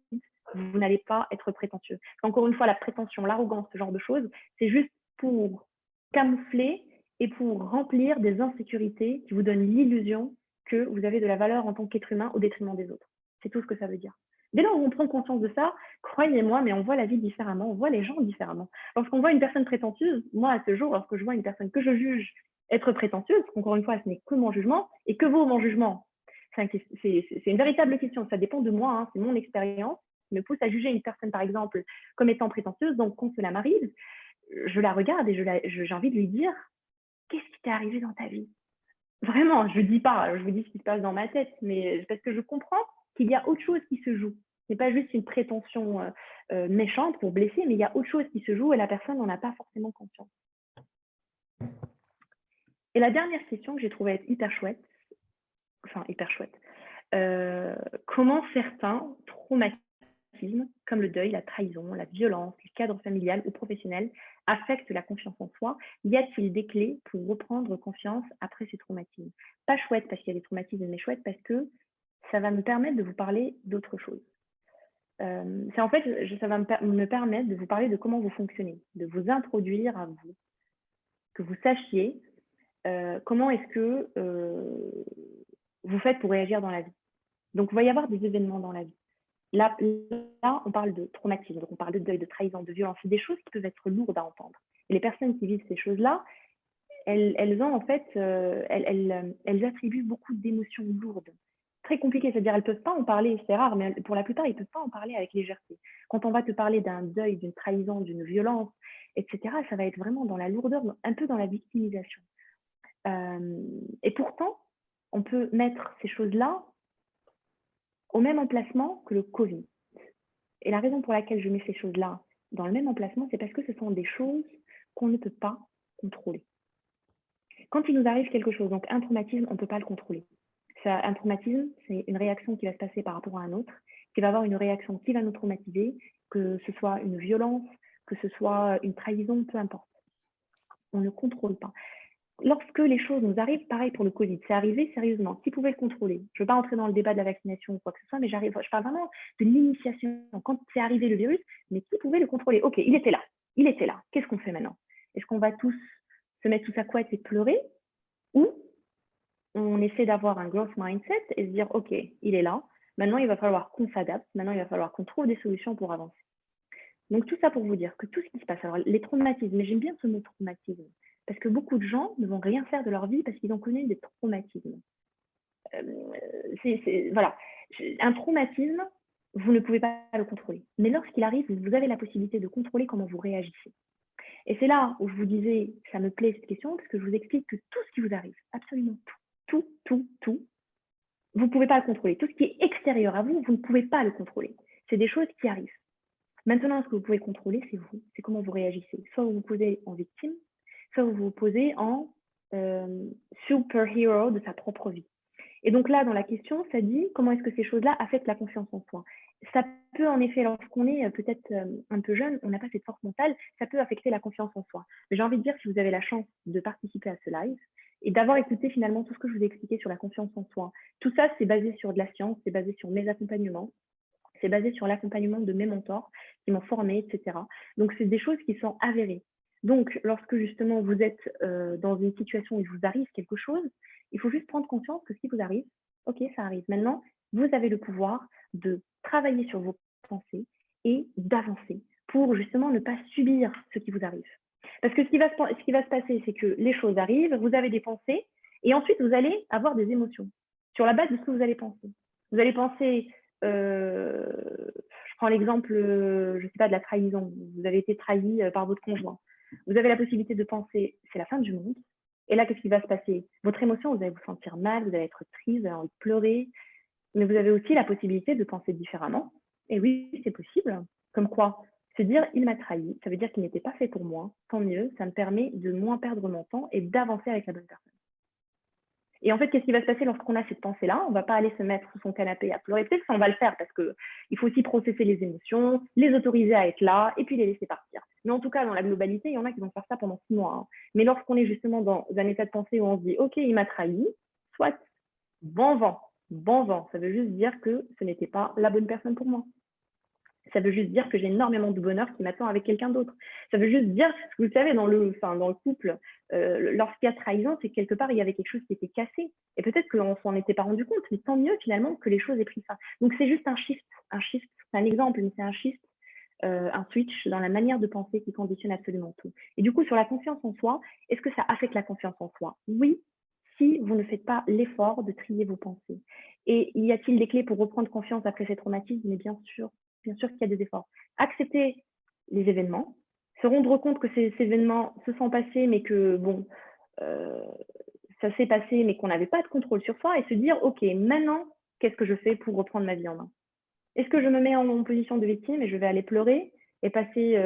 vous n'allez pas être prétentieux. Encore une fois, la prétention, l'arrogance, ce genre de choses, c'est juste pour camoufler et pour remplir des insécurités qui vous donnent l'illusion que vous avez de la valeur en tant qu'être humain au détriment des autres. C'est tout ce que ça veut dire. Dès lors où on prend conscience de ça, croyez-moi, mais on voit la vie différemment, on voit les gens différemment. Lorsqu'on voit une personne prétentieuse, moi à ce jour, lorsque je vois une personne que je juge être prétentieuse, parce qu'encore une fois, ce n'est que mon jugement, et que vaut mon jugement? C'est une véritable question, ça dépend de moi, hein, c'est mon expérience, qui me pousse à juger une personne, par exemple, comme étant prétentieuse, donc quand cela m'arrive, je la regarde et j'ai envie de lui dire, qu'est-ce qui t'est arrivé dans ta vie? Vraiment, je ne dis pas, je vous dis ce qui se passe dans ma tête, mais parce que je comprends qu'il y a autre chose qui se joue. Ce n'est pas juste une prétention méchante pour blesser, mais il y a autre chose qui se joue et la personne n'en a pas forcément conscience. Et la dernière question que j'ai trouvée être hyper chouette, comment certains traumatismes, comme le deuil, la trahison, la violence, le cadre familial ou professionnel, affectent la confiance en soi? Y a-t-il des clés pour reprendre confiance après ces traumatismes? Pas chouette parce qu'il y a des traumatismes, mais chouette parce que ça va me permettre de vous parler d'autre chose. Ça va me permettre de vous parler de comment vous fonctionnez, de vous introduire à vous, que vous sachiez comment est-ce que vous faites pour réagir dans la vie. Donc, il va y avoir des événements dans la vie. Là, on parle de traumatisme, donc on parle de deuil, de trahison, de violence. C'est des choses qui peuvent être lourdes à entendre. Et les personnes qui vivent ces choses-là, elles ont en fait, elles attribuent beaucoup d'émotions lourdes. Très compliqué, c'est-à-dire elles ne peuvent pas en parler, c'est rare, mais pour la plupart, ils ne peuvent pas en parler avec légèreté. Quand on va te parler d'un deuil, d'une trahison, d'une violence, etc., ça va être vraiment dans la lourdeur, un peu dans la victimisation. Et pourtant, on peut mettre ces choses-là au même emplacement que le Covid. Et la raison pour laquelle je mets ces choses-là dans le même emplacement, c'est parce que ce sont des choses qu'on ne peut pas contrôler. Quand il nous arrive quelque chose, donc un traumatisme, on ne peut pas le contrôler. Un traumatisme, c'est une réaction qui va se passer par rapport à un autre, qui va avoir une réaction qui va nous traumatiser, que ce soit une violence, que ce soit une trahison, peu importe. On ne contrôle pas. Lorsque les choses nous arrivent, pareil pour le Covid, c'est arrivé sérieusement. Qui pouvait le contrôler? Je ne veux pas entrer dans le débat de la vaccination ou quoi que ce soit, mais je parle vraiment de l'initiation. Quand c'est arrivé le virus, mais qui pouvait le contrôler? Ok, il était là. Il était là. Qu'est-ce qu'on fait maintenant? Est-ce qu'on va tous se mettre sous sa couette et pleurer? Ou on essaie d'avoir un growth mindset et se dire, ok, il est là. Maintenant, il va falloir qu'on s'adapte. Maintenant, il va falloir qu'on trouve des solutions pour avancer. Donc, tout ça pour vous dire que tout ce qui se passe, alors les traumatismes, mais j'aime bien ce mot traumatisme, parce que beaucoup de gens ne vont rien faire de leur vie parce qu'ils ont connu des traumatismes. Voilà. Un traumatisme, vous ne pouvez pas le contrôler. Mais lorsqu'il arrive, vous avez la possibilité de contrôler comment vous réagissez. Et c'est là où je vous disais, ça me plaît cette question, parce que je vous explique que tout ce qui vous arrive, absolument tout, vous ne pouvez pas le contrôler. Tout ce qui est extérieur à vous, vous ne pouvez pas le contrôler. C'est des choses qui arrivent. Maintenant, ce que vous pouvez contrôler, c'est vous. C'est comment vous réagissez. Soit vous vous posez en victime, soit vous vous posez en super-héros de sa propre vie. Et donc là, dans la question, ça dit comment est-ce que ces choses-là affectent la confiance en soi. Ça peut en effet, lorsqu'on est peut-être un peu jeune, on n'a pas cette force mentale, ça peut affecter la confiance en soi. Mais j'ai envie de dire, si vous avez la chance de participer à ce live et d'avoir écouté finalement tout ce que je vous ai expliqué sur la confiance en soi, tout ça, c'est basé sur de la science, c'est basé sur mes accompagnements, c'est basé sur l'accompagnement de mes mentors qui m'ont formé, etc. Donc, c'est des choses qui sont avérées. Donc, lorsque justement vous êtes dans une situation où il vous arrive quelque chose, il faut juste prendre conscience que ce qui vous arrive, ok, ça arrive. Maintenant, vous avez le pouvoir de travailler sur vos pensées et d'avancer pour justement ne pas subir ce qui vous arrive. Parce que ce qui va se passer, c'est que les choses arrivent, vous avez des pensées, et ensuite vous allez avoir des émotions sur la base de ce que vous allez penser. Vous allez penser, je prends l'exemple, je ne sais pas, de la trahison. Vous avez été trahi par votre conjoint. Vous avez la possibilité de penser, c'est la fin du monde. Et là, qu'est-ce qui va se passer? Votre émotion, vous allez vous sentir mal, vous allez être triste, vous allez envie de pleurer. Mais vous avez aussi la possibilité de penser différemment. Et oui, c'est possible. Comme quoi? Se dire, il m'a trahi, ça veut dire qu'il n'était pas fait pour moi. Tant mieux, ça me permet de moins perdre mon temps et d'avancer avec la bonne personne. Et en fait, qu'est-ce qui va se passer lorsqu'on a cette pensée-là? On ne va pas aller se mettre sous son canapé à pleurer. Peut-être qu'on va le faire parce qu'il faut aussi processer les émotions, les autoriser à être là et puis les laisser partir. Mais en tout cas, dans la globalité, il y en a qui vont faire ça pendant 6 mois. Hein. Mais lorsqu'on est justement dans un état de pensée où on se dit « Ok, il m'a trahi », soit bon vent. Bon vent, ça veut juste dire que ce n'était pas la bonne personne pour moi. Ça veut juste dire que j'ai énormément de bonheur qui m'attend avec quelqu'un d'autre. Ça veut juste dire, vous le savez, dans le couple, lorsqu'il y a trahison, c'est que quelque part, il y avait quelque chose qui était cassé. Et peut-être qu'on ne s'en était pas rendu compte, mais tant mieux finalement que les choses aient pris ça. Donc, c'est juste un shift. C'est un exemple, mais c'est un shift, un switch dans la manière de penser qui conditionne absolument tout. Et du coup, sur la confiance en soi, est-ce que ça affecte la confiance en soi? Oui, si vous ne faites pas l'effort de trier vos pensées. Et y a-t-il des clés pour reprendre confiance après ces traumatismes? Mais bien sûr qu'il y a des efforts. Accepter les événements, se rendre compte que ces événements se sont passés, mais que bon, ça s'est passé, mais qu'on n'avait pas de contrôle sur soi, et se dire, ok, maintenant, qu'est-ce que je fais pour reprendre ma vie en main? Est-ce que je me mets en position de victime et je vais aller pleurer et passer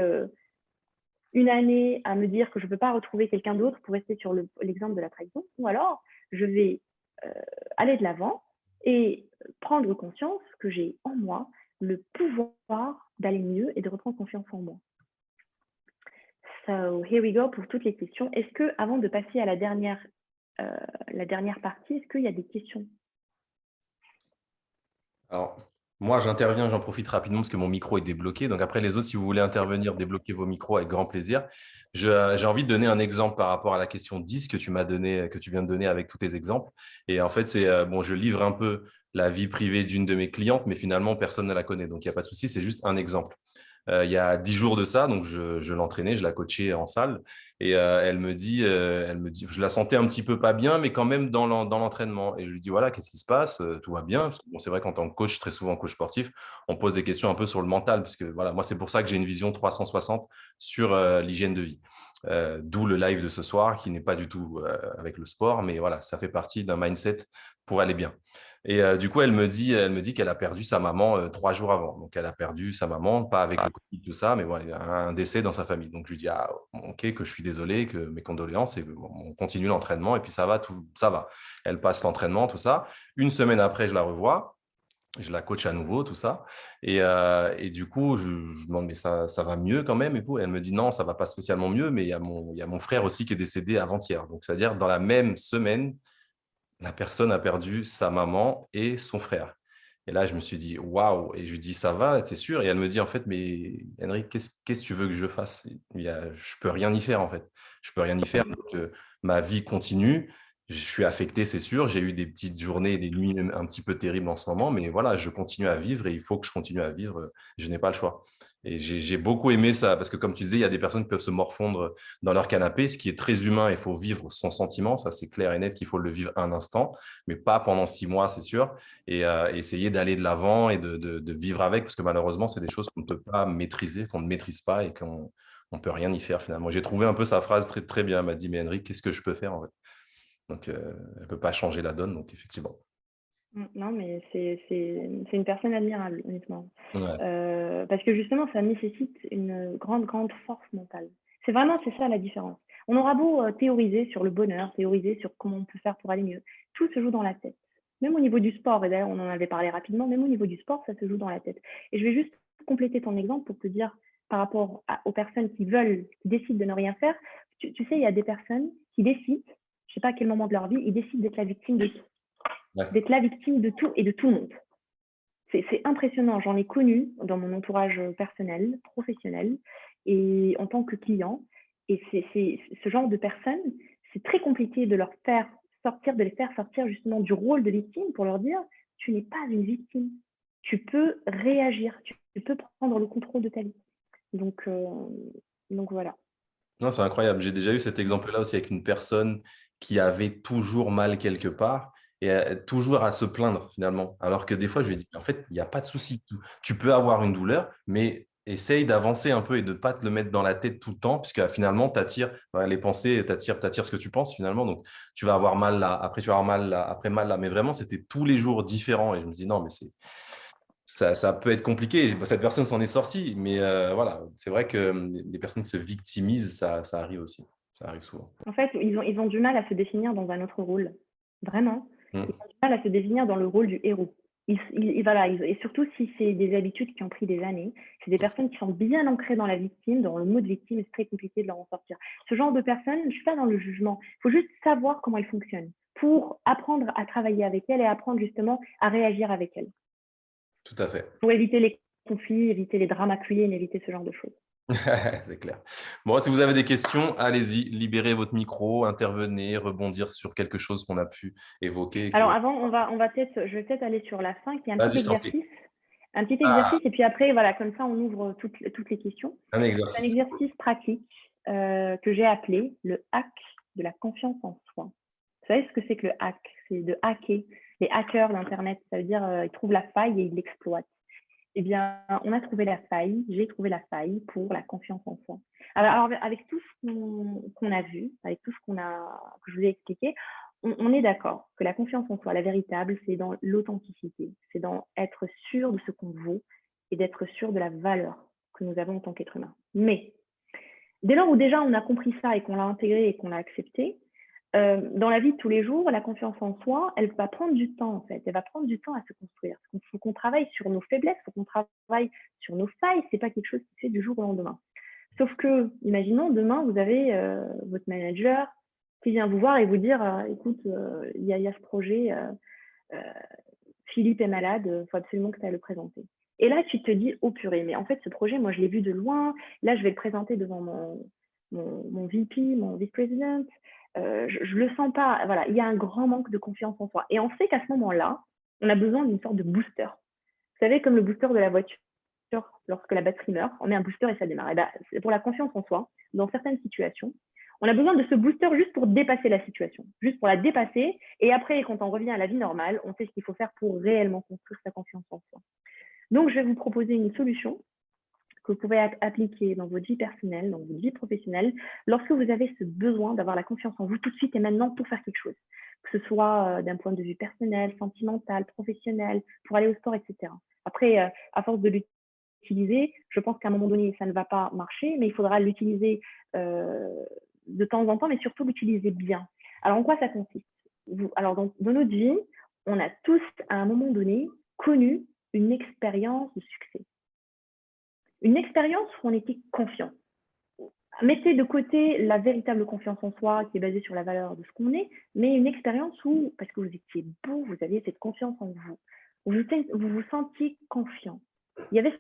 une année à me dire que je ne peux pas retrouver quelqu'un d'autre pour rester sur l'exemple de la trahison? Ou alors, je vais aller de l'avant et prendre conscience que j'ai en moi le pouvoir d'aller mieux et de reprendre confiance en moi. So, here we go pour toutes les questions. Est-ce que, avant de passer à la dernière partie, est-ce qu'il y a des questions? Alors, moi, j'interviens, j'en profite rapidement parce que mon micro est débloqué. Donc, après, les autres, si vous voulez intervenir, débloquez vos micros avec grand plaisir. J'ai envie de donner un exemple par rapport à la question 10 que tu viens de donner avec tous tes exemples. Et en fait, c'est bon, je livre un peu la vie privée d'une de mes clientes, mais finalement, personne ne la connaît. Donc, il n'y a pas de souci, c'est juste un exemple. Il y a 10 jours de ça, donc je l'entraînais, je la coachais en salle et elle me dit, je la sentais un petit peu pas bien, mais quand même dans l'entraînement. Et je lui dis, voilà, qu'est-ce qui se passe? Tout va bien. Parce que, bon, c'est vrai qu'en tant que coach, très souvent coach sportif, on pose des questions un peu sur le mental, parce que voilà, moi, c'est pour ça que j'ai une vision 360 sur l'hygiène de vie. D'où le live de ce soir, qui n'est pas du tout avec le sport, mais voilà, ça fait partie d'un mindset pour aller bien. Et du coup, elle me dit qu'elle a perdu sa maman 3 jours avant. Donc, elle a perdu sa maman, pas avec le Covid, tout ça, mais voilà, il y a un décès dans sa famille. Donc, je lui dis, ah, ok, que je suis désolé, que mes condoléances, et bon, on continue l'entraînement, et puis ça va, tout, ça va. Elle passe l'entraînement, tout ça. Une semaine après, je la revois. Je la coach à nouveau, tout ça. Et du coup, je demande, mais ça va mieux quand même? Et tout. Et elle me dit, non, ça va pas spécialement mieux, mais il y a mon frère aussi qui est décédé avant-hier. Donc, c'est-à-dire, dans la même semaine, la personne a perdu sa maman et son frère. Et là, je me suis dit, waouh! Et je lui dis, ça va, t'es sûr? Et elle me dit, en fait, mais Henrik, qu'est-ce que tu veux que je fasse? Je peux rien y faire, en fait. Je peux rien y faire. Donc, ma vie continue. Je suis affecté, c'est sûr. J'ai eu des petites journées et des nuits un petit peu terribles en ce moment, mais voilà, je continue à vivre et il faut que je continue à vivre. Je n'ai pas le choix. Et j'ai beaucoup aimé ça parce que, comme tu disais, il y a des personnes qui peuvent se morfondre dans leur canapé, ce qui est très humain. Il faut vivre son sentiment, ça c'est clair et net qu'il faut le vivre un instant, mais pas pendant 6 mois, c'est sûr. Et essayer d'aller de l'avant et de vivre avec, parce que malheureusement, c'est des choses qu'on ne peut pas maîtriser, qu'on ne maîtrise pas et qu'on ne peut rien y faire finalement. J'ai trouvé un peu sa phrase très, très bien. Elle m'a dit, mais Henrik, qu'est-ce que je peux faire en fait? Donc, elle ne peut pas changer la donne, donc effectivement. Non, mais c'est une personne admirable, honnêtement. Ouais. Parce que justement, ça nécessite une grande, grande force mentale. C'est ça la différence. On aura beau théoriser sur le bonheur, théoriser sur comment on peut faire pour aller mieux. Tout se joue dans la tête. Même au niveau du sport, et d'ailleurs on en avait parlé rapidement, même au niveau du sport, ça se joue dans la tête. Et je vais juste compléter ton exemple pour te dire, par rapport aux personnes qui décident de ne rien faire, tu sais, il y a des personnes qui décident, je ne sais pas à quel moment de leur vie, ils décident d'être la victime de tout. Ouais. D'être la victime de tout et de tout le monde. C'est impressionnant. J'en ai connu dans mon entourage personnel, professionnel et en tant que client. Et c'est ce genre de personnes, c'est très compliqué de leur faire sortir, de les faire sortir justement du rôle de victime pour leur dire, tu n'es pas une victime. Tu peux réagir, tu peux prendre le contrôle de ta vie. Donc voilà. Non, c'est incroyable. J'ai déjà eu cet exemple-là aussi avec une personne qui avait toujours mal quelque part et toujours à se plaindre finalement. Alors que des fois, je lui ai dit, en fait, il n'y a pas de souci. Tu peux avoir une douleur, mais essaye d'avancer un peu et de ne pas te le mettre dans la tête tout le temps, puisque finalement, t'attires les pensées, t'attires ce que tu penses finalement. Donc, tu vas avoir mal là, après tu vas avoir mal là, après mal là. Mais vraiment, c'était tous les jours différents. Et je me dis, non, mais ça peut être compliqué. Cette personne s'en est sortie, mais voilà, c'est vrai que les personnes qui se victimisent, ça arrive aussi. Ça arrive souvent. En fait, ils ont du mal à se définir dans un autre rôle. Vraiment. Ils Mm. ont du mal à se définir dans le rôle du héros. Voilà, et surtout si c'est des habitudes qui ont pris des années, c'est des personnes qui sont bien ancrées dans la victime, dans le mode victime, et c'est très compliqué de leur en sortir. Ce genre de personnes, je ne suis pas dans le jugement. Il faut juste savoir comment elles fonctionnent pour apprendre à travailler avec elles et apprendre justement à réagir avec elles. Tout à fait. Pour éviter les conflits, éviter les dramas criés, éviter ce genre de choses. C'est clair. Bon, si vous avez des questions, allez-y, libérez votre micro, intervenez, rebondir sur quelque chose qu'on a pu évoquer. Alors avant, je vais peut-être aller sur la fin, qui est un Vas-y, petit je t'en prie. exercice. Un petit Ah, exercice, et puis après, voilà, comme ça, on ouvre toutes les questions. un C'est un exercice. exercice pratique que j'ai appelé le hack de la confiance en soi. Vous savez ce que c'est que le hack? C'est de hacker. Les hackers d'Internet, ça veut dire ils trouvent la faille et ils l'exploitent. Eh bien, on a trouvé la faille, j'ai trouvé la faille pour la confiance en soi. Alors avec tout ce qu'on a vu, avec tout ce que je vous ai expliqué, on est d'accord que la confiance en soi, la véritable, c'est dans l'authenticité, c'est dans être sûr de ce qu'on vaut et d'être sûr de la valeur que nous avons en tant qu'être humain. Mais dès lors où déjà on a compris ça et qu'on l'a intégré et qu'on l'a accepté, dans la vie de tous les jours, la confiance en soi, elle va prendre du temps en fait. Elle va prendre du temps à se construire. Il faut qu'on travaille sur nos faiblesses, il faut qu'on travaille sur nos failles. C'est pas quelque chose qui se fait du jour au lendemain. Sauf que, imaginons demain, vous avez votre manager qui vient vous voir et vous dire, écoute, il y a ce projet, Philippe est malade, il faut absolument que tu ailles le présenter. Et là, tu te dis, oh purée, mais en fait, ce projet, moi, je l'ai vu de loin. Là, je vais le présenter devant mon VP, mon vice-président. Je le sens pas. Voilà, il y a un grand manque de confiance en soi. Et on sait qu'à ce moment-là, on a besoin d'une sorte de booster. Vous savez, comme le booster de la voiture, lorsque la batterie meurt, on met un booster et ça démarre. Et ben, c'est pour la confiance en soi, dans certaines situations, on a besoin de ce booster juste pour dépasser la situation, juste pour la dépasser. Et après, quand on revient à la vie normale, on sait ce qu'il faut faire pour réellement construire sa confiance en soi. Donc, je vais vous proposer une solution que vous pouvez appliquer dans votre vie personnelle, dans votre vie professionnelle, lorsque vous avez ce besoin d'avoir la confiance en vous tout de suite et maintenant pour faire quelque chose. que ce soit d'un point de vue personnel, sentimental, professionnel, pour aller au sport, etc. Après, à force de l'utiliser, je pense qu'à un moment donné, ça ne va pas marcher, mais il faudra l'utiliser de temps en temps, mais surtout l'utiliser bien. Alors, en quoi ça consiste? Alors, dans notre vie, on a tous, à un moment donné, connu une expérience de succès. Une expérience où on était confiant. Mettez de côté la véritable confiance en soi qui est basée sur la valeur de ce qu'on est, mais une expérience où, parce que vous étiez beau, vous aviez cette confiance en vous, vous vous sentiez confiant. Il y avait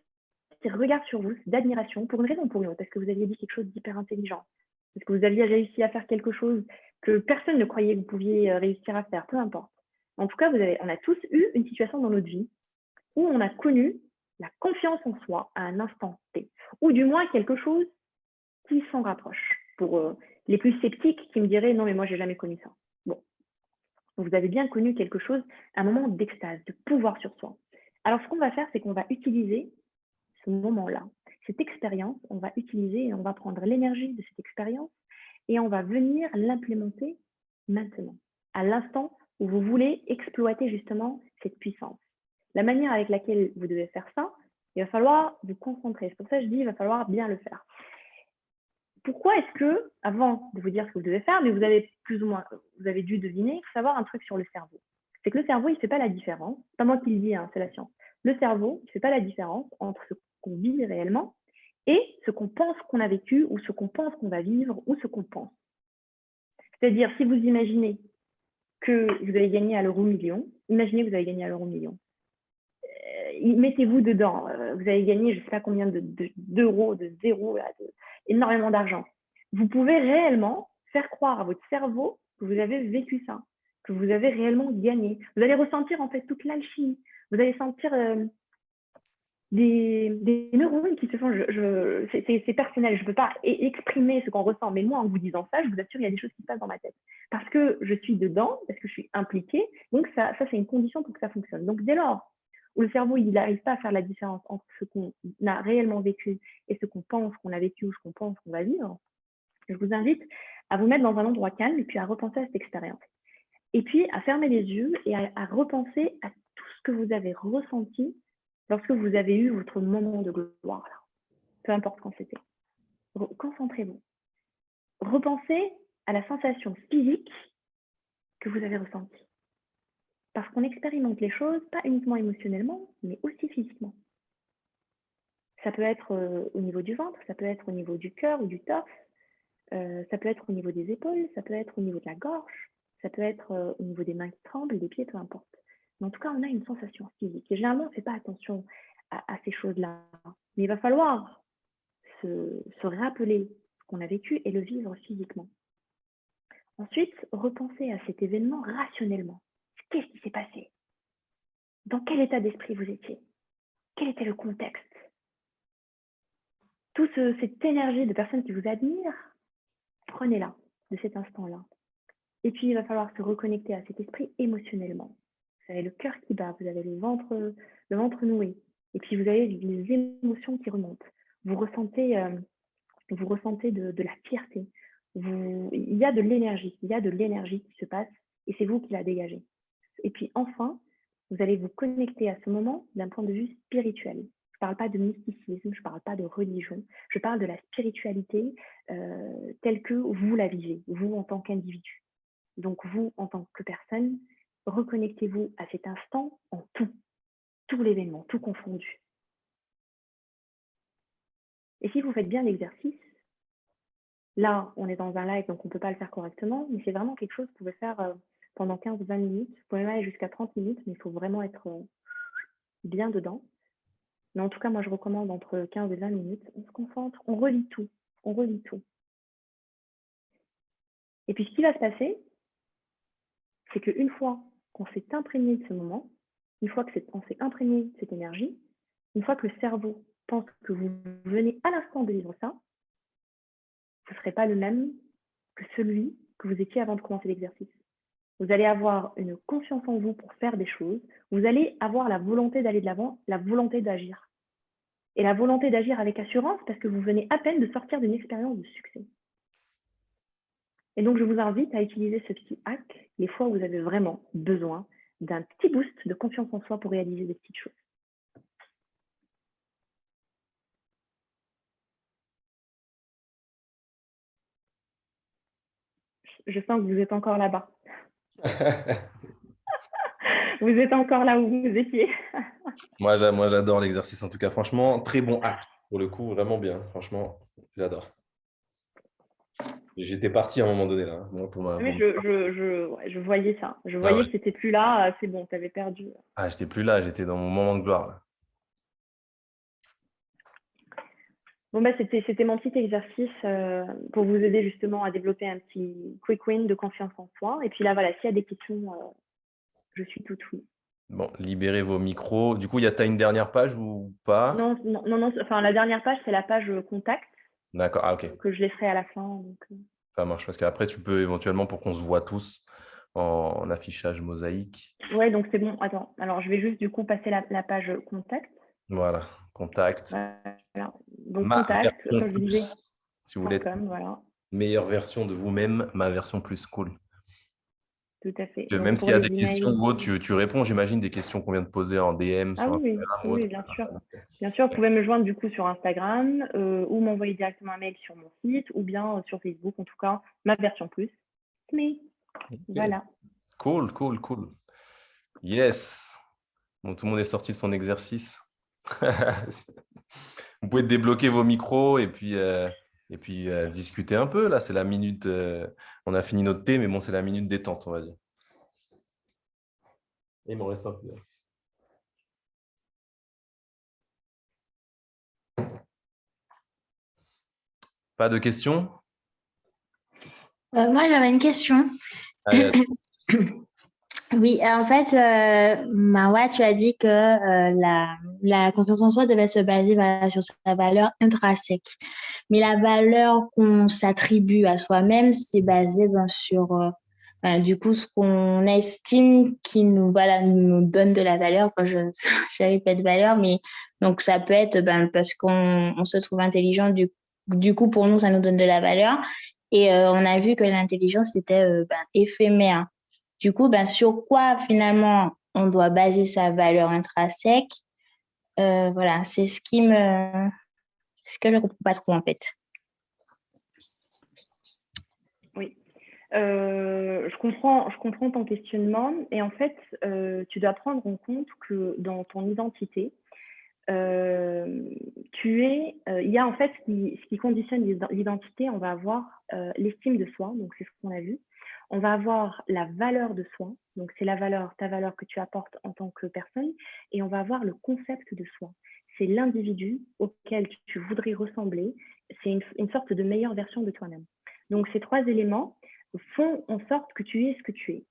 ce regard sur vous, d'admiration, pour une raison ou pour une autre, parce que vous aviez dit quelque chose d'hyper intelligent, parce que vous aviez réussi à faire quelque chose que personne ne croyait que vous pouviez réussir à faire, peu importe. En tout cas, on a tous eu une situation dans notre vie où on a connu la confiance en soi à un instant T, ou du moins quelque chose qui s'en rapproche. Pour les plus sceptiques qui me diraient « non, mais moi, j'ai jamais connu ça ». Bon, vous avez bien connu quelque chose, un moment d'extase, de pouvoir sur soi. Alors, ce qu'on va faire, c'est qu'on va utiliser ce moment-là, cette expérience, on va utiliser et on va prendre l'énergie de cette expérience et on va venir l'implémenter maintenant, à l'instant où vous voulez exploiter justement cette puissance. La manière avec laquelle vous devez faire ça, il va falloir vous concentrer. C'est pour ça que je dis il va falloir bien le faire. Pourquoi est-ce que, avant de vous dire ce que vous devez faire, mais vous avez plus ou moins, vous avez dû deviner, il faut savoir un truc sur le cerveau. C'est que le cerveau, il ne fait pas la différence. C'est pas moi qui le dis, hein, c'est la science. Le cerveau, il ne fait pas la différence entre ce qu'on vit réellement et ce qu'on pense qu'on a vécu ou ce qu'on pense qu'on va vivre ou ce qu'on pense. C'est-à-dire, si vous imaginez que vous avez gagné à l'euro million, imaginez que vous avez gagné à l'euro million. Mettez-vous dedans. Vous avez gagné, je ne sais pas combien d'euros, de zéros, énormément d'argent. Vous pouvez réellement faire croire à votre cerveau que vous avez vécu ça, que vous avez réellement gagné. Vous allez ressentir en fait toute l'alchimie. Vous allez sentir des neurones qui se font. C'est personnel, je ne peux pas exprimer ce qu'on ressent, mais moi, en vous disant ça, je vous assure, il y a des choses qui se passent dans ma tête. Parce que je suis dedans, parce que je suis impliquée, donc ça c'est une condition pour que ça fonctionne. Donc dès lors où le cerveau il n'arrive pas à faire la différence entre ce qu'on a réellement vécu et ce qu'on pense qu'on a vécu ou ce qu'on pense qu'on va vivre, je vous invite à vous mettre dans un endroit calme et puis à repenser à cette expérience. Et puis à fermer les yeux et à repenser à tout ce que vous avez ressenti lorsque vous avez eu votre moment de gloire, là. Peu importe quand c'était. Concentrez-vous. Repensez à la sensation physique que vous avez ressentie. Parce qu'on expérimente les choses, pas uniquement émotionnellement, mais aussi physiquement. Ça peut être au niveau du ventre, ça peut être au niveau du cœur ou du torse, ça peut être au niveau des épaules, ça peut être au niveau de la gorge, ça peut être au niveau des mains qui tremblent, des pieds, peu importe. Mais en tout cas, on a une sensation physique. Et généralement, on ne fait pas attention à ces choses-là. Mais il va falloir se rappeler ce qu'on a vécu et le vivre physiquement. Ensuite, repensez à cet événement rationnellement. Qu'est-ce qui s'est passé? Dans quel état d'esprit vous étiez? Quel était le contexte? Toute cette énergie de personnes qui vous admirent, prenez-la de cet instant-là. Et puis, il va falloir se reconnecter à cet esprit émotionnellement. Vous avez le cœur qui bat, vous avez le ventre noué. Et puis, vous avez les émotions qui remontent. Vous ressentez de la fierté. Il y a de l'énergie qui se passe et c'est vous qui la dégagez. Et puis enfin, vous allez vous connecter à ce moment d'un point de vue spirituel. Je ne parle pas de mysticisme, je ne parle pas de religion, je parle de la spiritualité telle que vous la vivez, vous en tant qu'individu. Donc vous, en tant que personne, reconnectez-vous à cet instant en tout l'événement, tout confondu. Et si vous faites bien l'exercice, là, on est dans un live, donc on ne peut pas le faire correctement, mais c'est vraiment quelque chose que vous pouvez faire pendant 15-20 minutes. Vous pouvez même aller jusqu'à 30 minutes, mais il faut vraiment être bien dedans. Mais en tout cas, moi, je recommande entre 15 et 20 minutes. On se concentre, on relit tout. Et puis, ce qui va se passer, c'est qu'une fois qu'on s'est imprégné de ce moment, une fois qu'on s'est imprégné de cette énergie, une fois que le cerveau pense que vous venez à l'instant de vivre ça, vous ne serez pas le même que celui que vous étiez avant de commencer l'exercice. Vous allez avoir une confiance en vous pour faire des choses. Vous allez avoir la volonté d'aller de l'avant, la volonté d'agir. Et la volonté d'agir avec assurance parce que vous venez à peine de sortir d'une expérience de succès. Et donc, je vous invite à utiliser ce petit hack les fois où vous avez vraiment besoin d'un petit boost de confiance en soi pour réaliser des petites choses. Je sens que vous êtes encore là-bas. Vous êtes encore là où vous étiez. Moi, j'adore l'exercice. En tout cas, franchement, très bon hack. Pour le coup, vraiment bien. Franchement, j'adore. J'étais parti à un moment donné, là. Oui, je voyais ça. Je voyais que c'était plus là. C'est bon, tu avais perdu. Ah, j'étais plus là. J'étais dans mon moment de gloire, là. Bon, c'était mon petit exercice pour vous aider justement à développer un petit quick win de confiance en soi. Et puis là, voilà, s'il y a des questions, je suis toute oui. Bon, libérez vos micros. Du coup, tu as une dernière page ou pas? Non. Enfin, la dernière page, c'est la page contact. D'accord, ah, ok. Que je laisserai à la fin. Donc... Ça marche, parce qu'après, tu peux éventuellement, pour qu'on se voit tous en affichage mosaïque. Ouais, donc c'est bon. Attends, alors je vais juste du coup passer la page contact. Voilà, contact. Voilà. Donc contact, comme je disais. Si vous voulez, voilà. Meilleure version de vous-même, ma version plus cool. Tout à fait. Donc, même s'il y a des questions ou autres, tu réponds, j'imagine, des questions qu'on vient de poser en DM sur Instagram. Oui, bien sûr. Bien sûr, vous pouvez me joindre du coup sur Instagram ou m'envoyer directement un mail sur mon site ou bien sur Facebook, en tout cas, ma version plus. Mais voilà. Cool. Yes. Bon, tout le monde est sorti de son exercice. Vous pouvez débloquer vos micros et puis discuter un peu. Là, c'est la minute. On a fini notre thé, mais bon, c'est la minute détente, on va dire. Et il m'en reste un peu. Pas de questions? Moi, j'avais une question. Oui, en fait, Marwa, tu as dit que la confiance en soi devait se baser sur sa valeur intrinsèque. Mais la valeur qu'on s'attribue à soi-même, c'est basé sur du coup ce qu'on estime qui nous donne de la valeur. Enfin, je n'avais pas de valeur, mais donc ça peut être parce qu'on se trouve intelligent, du coup pour nous ça nous donne de la valeur. Et on a vu que l'intelligence c'était éphémère. Du coup, sur quoi finalement on doit baser sa valeur intrinsèque? Voilà, c'est ce que je ne comprends pas trop en fait. Oui, je comprends ton questionnement et en fait, tu dois prendre en compte que dans ton identité, il y a en fait ce qui conditionne l'identité, on va avoir l'estime de soi, donc c'est ce qu'on a vu. On va avoir la valeur de soi, donc c'est ta valeur que tu apportes en tant que personne, et on va avoir le concept de soi. C'est l'individu auquel tu voudrais ressembler, c'est une sorte de meilleure version de toi-même. Donc ces trois éléments font en sorte que tu es ce que tu es.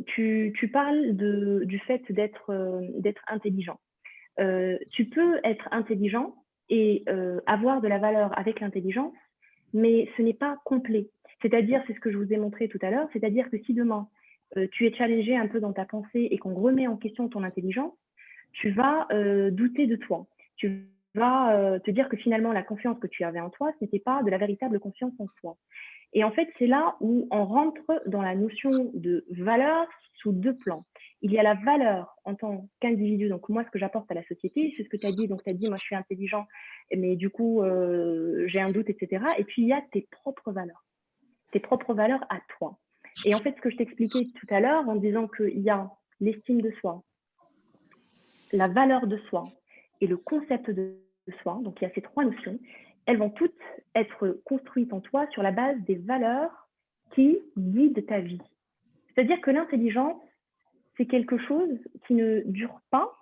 Tu parles du fait d'être intelligent. Tu peux être intelligent et avoir de la valeur avec l'intelligence, mais ce n'est pas complet. C'est-à-dire, c'est ce que je vous ai montré tout à l'heure, c'est-à-dire que si demain, tu es challengé un peu dans ta pensée et qu'on remet en question ton intelligence, tu vas douter de toi. Tu vas te dire que finalement, la confiance que tu avais en toi, ce n'était pas de la véritable confiance en soi. Et en fait, c'est là où on rentre dans la notion de valeur sous deux plans. Il y a la valeur en tant qu'individu, donc moi, ce que j'apporte à la société, c'est ce que tu as dit. Donc, tu as dit, moi, je suis intelligent, mais du coup, j'ai un doute, etc. Et puis, il y a tes propres valeurs à toi. Et en fait, ce que je t'expliquais tout à l'heure en disant qu'il y a l'estime de soi, la valeur de soi et le concept de soi, donc il y a ces trois notions, elles vont toutes être construites en toi sur la base des valeurs qui guident ta vie. C'est-à-dire que l'intelligence, c'est quelque chose qui ne dure pas,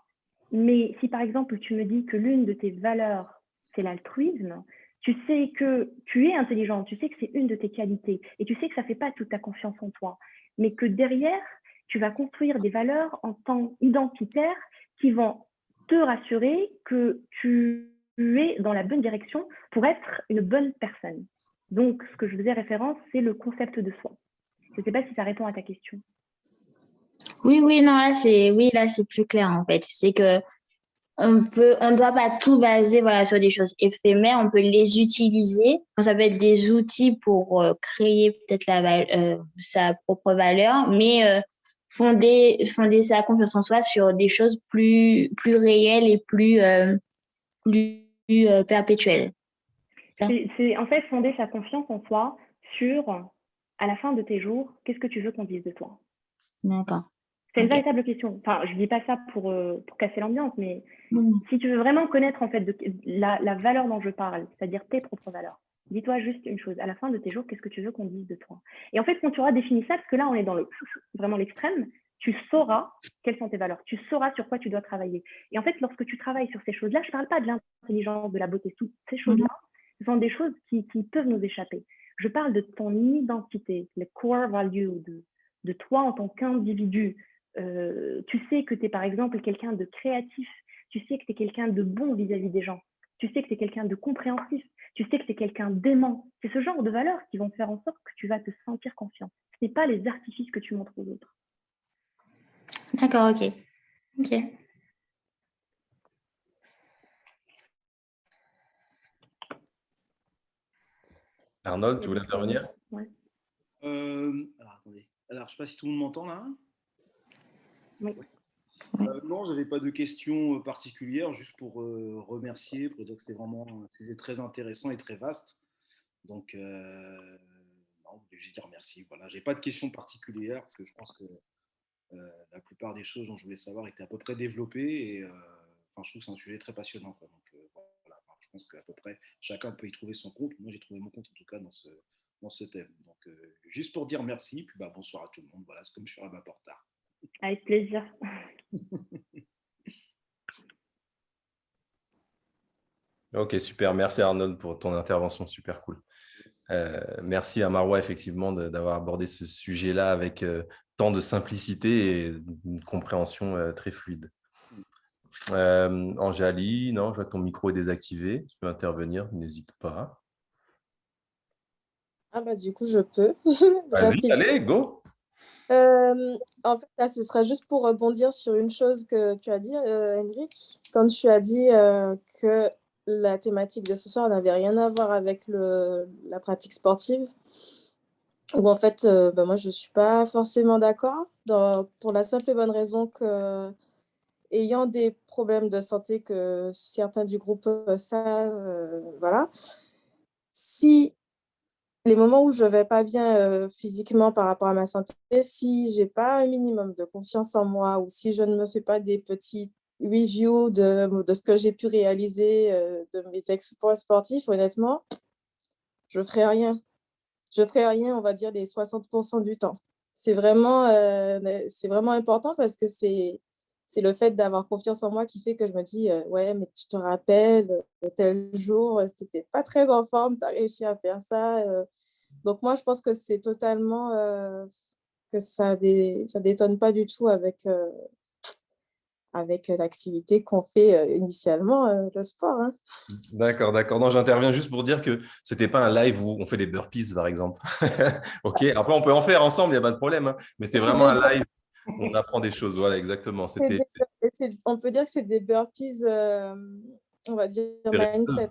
mais si par exemple tu me dis que l'une de tes valeurs, c'est l'altruisme, tu sais que tu es intelligent, tu sais que c'est une de tes qualités, et tu sais que ça ne fait pas toute ta confiance en toi, mais que derrière, tu vas construire des valeurs en tant identitaires qui vont te rassurer que tu es dans la bonne direction pour être une bonne personne. Donc, ce que je faisais référence, c'est le concept de soi. Je ne sais pas si ça répond à ta question. Oui, non, là, c'est plus clair, en fait. C'est que on ne doit pas tout baser voilà, sur des choses éphémères. On peut les utiliser. Ça peut être des outils pour créer peut-être sa propre valeur, mais fonder sa confiance en soi sur des choses plus réelles et plus perpétuelles. C'est en fait fonder sa confiance en soi sur, à la fin de tes jours, qu'est-ce que tu veux qu'on dise de toi? D'accord. C'est une véritable question. Enfin, je dis pas ça pour casser l'ambiance, mais si tu veux vraiment connaître en fait la valeur dont je parle, c'est-à-dire tes propres valeurs, dis-toi juste une chose. À la fin de tes jours, qu'est-ce que tu veux qu'on dise de toi? Et en fait, quand tu auras défini ça, parce que là, on est dans vraiment l'extrême, tu sauras quelles sont tes valeurs. Tu sauras sur quoi tu dois travailler. Et en fait, lorsque tu travailles sur ces choses-là, je ne parle pas de l'intelligence, de la beauté, toutes ces choses-là, ce sont des choses qui peuvent nous échapper. Je parle de ton identité, les core values de toi en tant qu'individu. Tu sais que tu es par exemple quelqu'un de créatif, tu sais que tu es quelqu'un de bon vis-à-vis des gens, tu sais que tu es quelqu'un de compréhensif, tu sais que tu es quelqu'un d'aimant. C'est ce genre de valeurs qui vont faire en sorte que tu vas te sentir confiant. Ce n'est pas les artifices que tu montres aux autres. D'accord, ok. Arnold, tu voulais intervenir? Ouais. Alors, attendez. Alors, je ne sais pas si tout le monde m'entend là. Oui. Non, je n'avais pas de questions particulières, juste pour remercier, pour dire que c'était vraiment un sujet très intéressant et très vaste. Donc, non, je voulais juste dire merci. Voilà, je n'ai pas de questions particulières, parce que je pense que la plupart des choses dont je voulais savoir étaient à peu près développées. Et enfin, je trouve que c'est un sujet très passionnant, quoi. Donc, voilà, je pense qu'à peu près chacun peut y trouver son compte. Moi, j'ai trouvé mon compte en tout cas dans ce thème. Donc, juste pour dire merci, puis bonsoir à tout le monde. Voilà, c'est comme je suis arrivé un peu en retard. Avec plaisir. Ok, super. Merci Arnold pour ton intervention, super cool. Merci à Marwa, effectivement, d'avoir abordé ce sujet-là avec tant de simplicité et une compréhension très fluide. Anjali, non, je vois que ton micro est désactivé. Tu peux intervenir, n'hésite pas. Ah bah du coup, je peux. Vas-y, allez, go. En fait, là, ce sera juste pour rebondir sur une chose que tu as dit, Henrik, quand tu as dit que la thématique de ce soir n'avait rien à voir avec la pratique sportive. Ou en fait, moi, je ne suis pas forcément d'accord, pour la simple et bonne raison que, ayant des problèmes de santé que certains du groupe savent, voilà. Si les moments où je ne vais pas bien physiquement par rapport à ma santé, si je n'ai pas un minimum de confiance en moi ou si je ne me fais pas des petits reviews de ce que j'ai pu réaliser, de mes exploits sportifs, honnêtement, je ne ferai rien. Je ne ferai rien, on va dire, les 60% du temps. C'est vraiment important parce que c'est le fait d'avoir confiance en moi qui fait que je me dis ouais, mais tu te rappelles, tel jour, tu n'étais pas très en forme, tu as réussi à faire ça. Donc, moi, je pense que c'est totalement que ça détonne pas du tout avec l'activité qu'on fait initialement, le sport. Hein. D'accord. Non, j'interviens juste pour dire que ce n'était pas un live où on fait des burpees, par exemple. Ok. Après, on peut en faire ensemble, il n'y a pas de problème. Hein. Mais c'était vraiment un live où on apprend des choses. Voilà, exactement. On peut dire que c'est des burpees, on va dire mindset.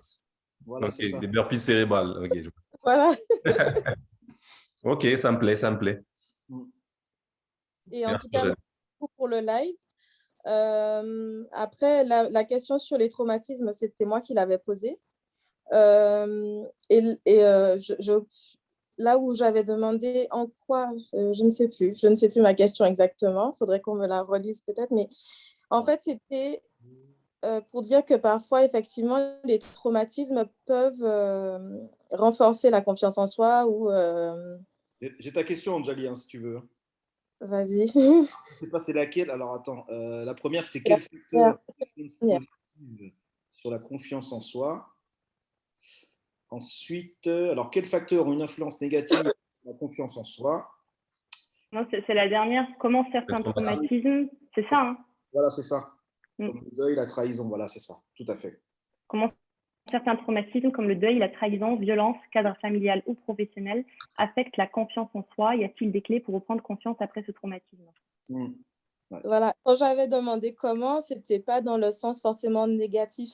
Voilà, ok, c'est ça. des burpees cérébrales. Okay. Voilà. Ok, ça me plaît, ça me plaît. Et en tout cas, merci beaucoup pour le live. Après, la question sur les traumatismes, c'était moi qui l'avais posée. Là où j'avais demandé en quoi, je ne sais plus ma question exactement, il faudrait qu'on me la relise peut-être, mais en fait, c'était pour dire que parfois, effectivement, les traumatismes peuvent renforcer la confiance en soi ou… J'ai ta question, Anjali, si tu veux. Vas-y. Je ne sais pas c'est laquelle. Alors, attends. La première, c'était quel facteur sur la confiance en soi. Ensuite, alors, quels facteurs ont une influence négative sur la confiance en soi? Non, c'est la dernière. Comment certains traumatismes, c'est ça, hein? Voilà, c'est ça. Comme le deuil, la trahison, voilà, c'est ça. Tout à fait. Comment certains traumatismes comme le deuil, la trahison, violence, cadre familial ou professionnel affectent la confiance en soi? Y a-t-il des clés pour reprendre confiance après ce traumatisme? Voilà, quand j'avais demandé comment, c'était pas dans le sens forcément négatif,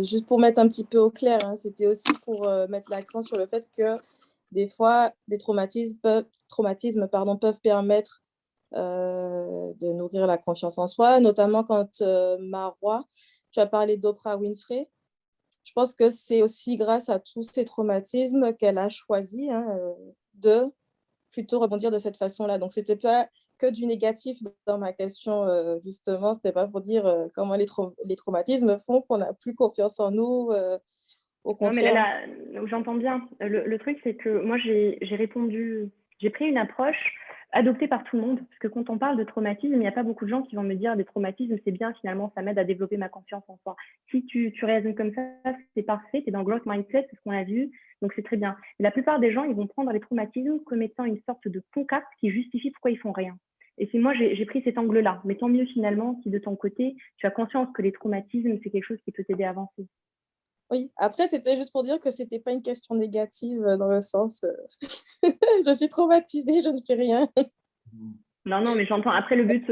juste pour mettre un petit peu au clair, hein, c'était aussi pour mettre l'accent sur le fait que des fois, des traumatismes peuvent permettre de nourrir la confiance en soi, notamment quand Marois, tu as parlé d'Oprah Winfrey. Je pense que c'est aussi grâce à tous ces traumatismes qu'elle a choisi de plutôt rebondir de cette façon-là. Donc, c'était pas que du négatif dans ma question, justement. C'était pas pour dire comment les traumatismes font qu'on n'a plus confiance en nous. Au Non, mais contraire. là, j'entends bien. Le truc, c'est que moi, j'ai répondu, j'ai pris une approche adoptée par tout le monde. Parce que quand on parle de traumatisme, il n'y a pas beaucoup de gens qui vont me dire des traumatismes, c'est bien, finalement, ça m'aide à développer ma confiance en soi. Si tu raisonnes comme ça, c'est parfait, tu es dans le growth mindset, c'est ce qu'on a vu, donc c'est très bien. Mais la plupart des gens, ils vont prendre les traumatismes comme étant une sorte de pancarte qui justifie pourquoi ils font rien. Et c'est moi, j'ai pris cet angle-là. Mais tant mieux, finalement, si de ton côté, tu as conscience que les traumatismes, c'est quelque chose qui peut t'aider à avancer. Oui, après, c'était juste pour dire que c'était pas une question négative dans le sens je suis traumatisée, je ne fais rien. Non, mais j'entends. Après, le but,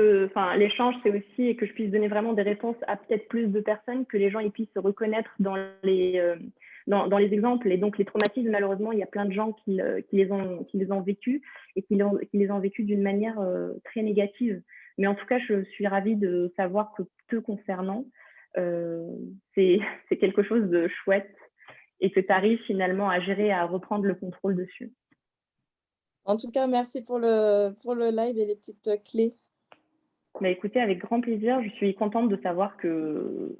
l'échange, c'est aussi que je puisse donner vraiment des réponses à peut-être plus de personnes, que les gens ils puissent se reconnaître dans dans les exemples. Et donc, les traumatismes, malheureusement, il y a plein de gens qui les ont vécus et qui les ont vécus d'une manière très négative. Mais en tout cas, je suis ravie de savoir que te concernant, c'est quelque chose de chouette et que tu arrives finalement à gérer, à reprendre le contrôle dessus. En tout cas, merci pour le live et les petites clés. Bah, écoutez, avec grand plaisir. Je suis contente de savoir que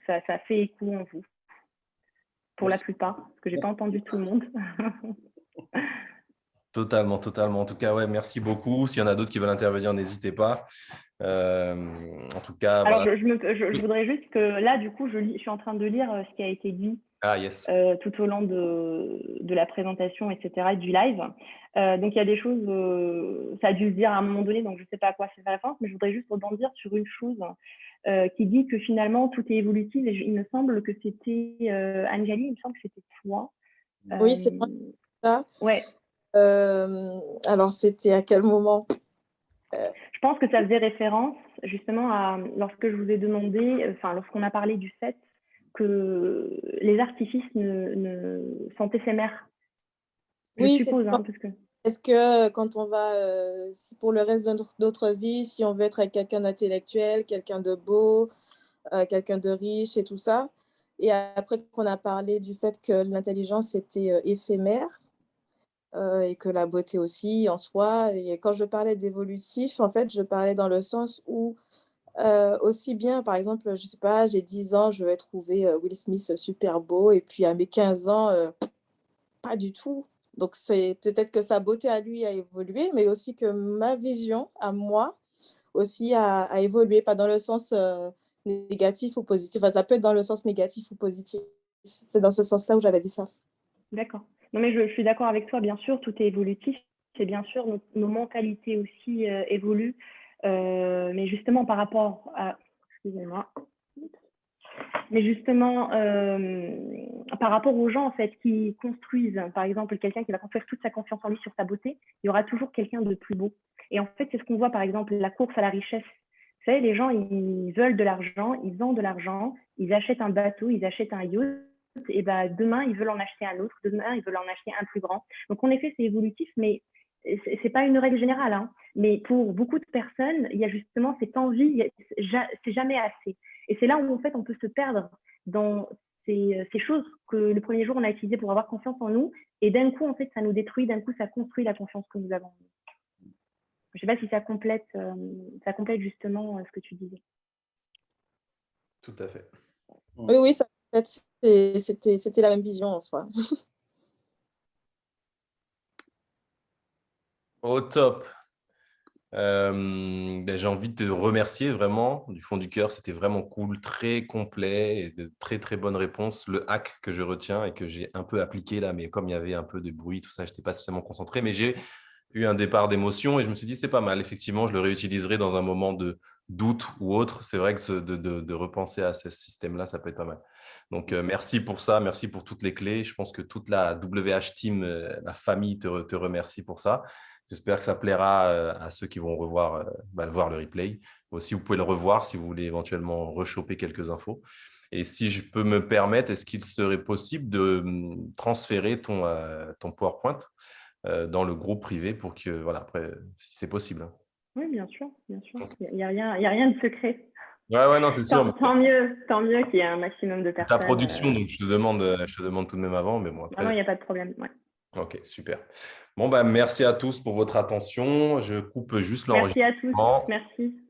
ça fait écho en vous. Pour la plupart, parce que je n'ai pas entendu tout le monde. Totalement. En tout cas, ouais, merci beaucoup. S'il y en a d'autres qui veulent intervenir, n'hésitez pas. En tout cas, alors, voilà. je voudrais juste que là, du coup, je suis en train de lire ce qui a été dit tout au long de la présentation, etc., et du live. Donc, il y a des choses, ça a dû se dire à un moment donné, donc je ne sais pas à quoi ça fait référence, mais je voudrais juste rebondir sur une chose qui dit que finalement, tout est évolutif. Et il me semble que c'était Anjali, il me semble que c'était toi. Oui, c'est ça. Ouais. Alors, c'était à quel moment Je pense que ça faisait référence justement à lorsque je vous ai demandé, lorsqu'on a parlé du fait que les artifices sont éphémères. Oui, je suppose, parce que... Est-ce que quand on va, pour le reste de notre vie, si on veut être avec quelqu'un d'intellectuel, quelqu'un de beau, quelqu'un de riche et tout ça, et après qu'on a parlé du fait que l'intelligence était éphémère, et que la beauté aussi en soi. Et quand je parlais d'évolutif, en fait, je parlais dans le sens où aussi bien, par exemple, je ne sais pas, j'ai 10 ans, je vais trouver Will Smith super beau, et puis à mes 15 ans, pas du tout. Donc, c'est peut-être que sa beauté à lui a évolué, mais aussi que ma vision à moi aussi a évolué, pas dans le sens négatif ou positif. Enfin, ça peut être dans le sens négatif ou positif. C'était dans ce sens-là où j'avais dit ça. D'accord. Non, mais je suis d'accord avec toi, bien sûr, tout est évolutif. C'est bien sûr, nos mentalités aussi évoluent. Mais justement, par rapport à... Excusez-moi. Mais justement, par rapport aux gens en fait, qui construisent, par exemple, quelqu'un qui va construire toute sa confiance en lui sur sa beauté, il y aura toujours quelqu'un de plus beau. Et en fait, c'est ce qu'on voit, par exemple, la course à la richesse. Vous savez, les gens, ils veulent de l'argent, ils ont de l'argent, ils achètent un bateau, ils achètent un yacht, et ben, demain, ils veulent en acheter un autre, demain, ils veulent en acheter un plus grand. Donc, en effet, c'est évolutif, mais c'est pas une règle générale. Hein. Mais pour beaucoup de personnes, il y a justement cette envie, c'est jamais assez. Et c'est là où, en fait, on peut se perdre dans ces choses que le premier jour, on a utilisées pour avoir confiance en nous. Et d'un coup, en fait, ça nous détruit. D'un coup, ça construit la confiance que nous avons. Je ne sais pas si ça complète justement ce que tu disais. Tout à fait. Oui, ça c'était la même vision en soi. Au top. J'ai envie de te remercier vraiment du fond du cœur. C'était vraiment cool, très complet et de très très bonnes réponses. Le hack que je retiens et que j'ai un peu appliqué là, mais comme il y avait un peu de bruit, tout ça, je n'étais pas spécialement concentré, mais j'ai eu un départ d'émotion et je me suis dit c'est pas mal. Effectivement, je le réutiliserai dans un moment de doute ou autre. C'est vrai que de repenser à ce système-là, ça peut être pas mal. Donc merci pour ça, merci pour toutes les clés. Je pense que toute la WH Team, la famille te remercie pour ça. J'espère que ça plaira à ceux qui vont voir le replay. Aussi, vous pouvez le revoir si vous voulez éventuellement rechoper quelques infos. Et si je peux me permettre, est-ce qu'il serait possible de transférer ton PowerPoint dans le groupe privé pour que, voilà, après, si c'est possible. Oui, bien sûr, bien sûr. Il n'y a rien de secret. Ouais, non, c'est sûr. Tant mieux qu'il y ait un maximum de personnes. Ta production, donc je te demande tout de même avant, mais bon, après. Non, il n'y a pas de problème. Ouais. Ok, super. Bon, merci à tous pour votre attention. Je coupe juste l'enregistrement. Merci à tous. Merci.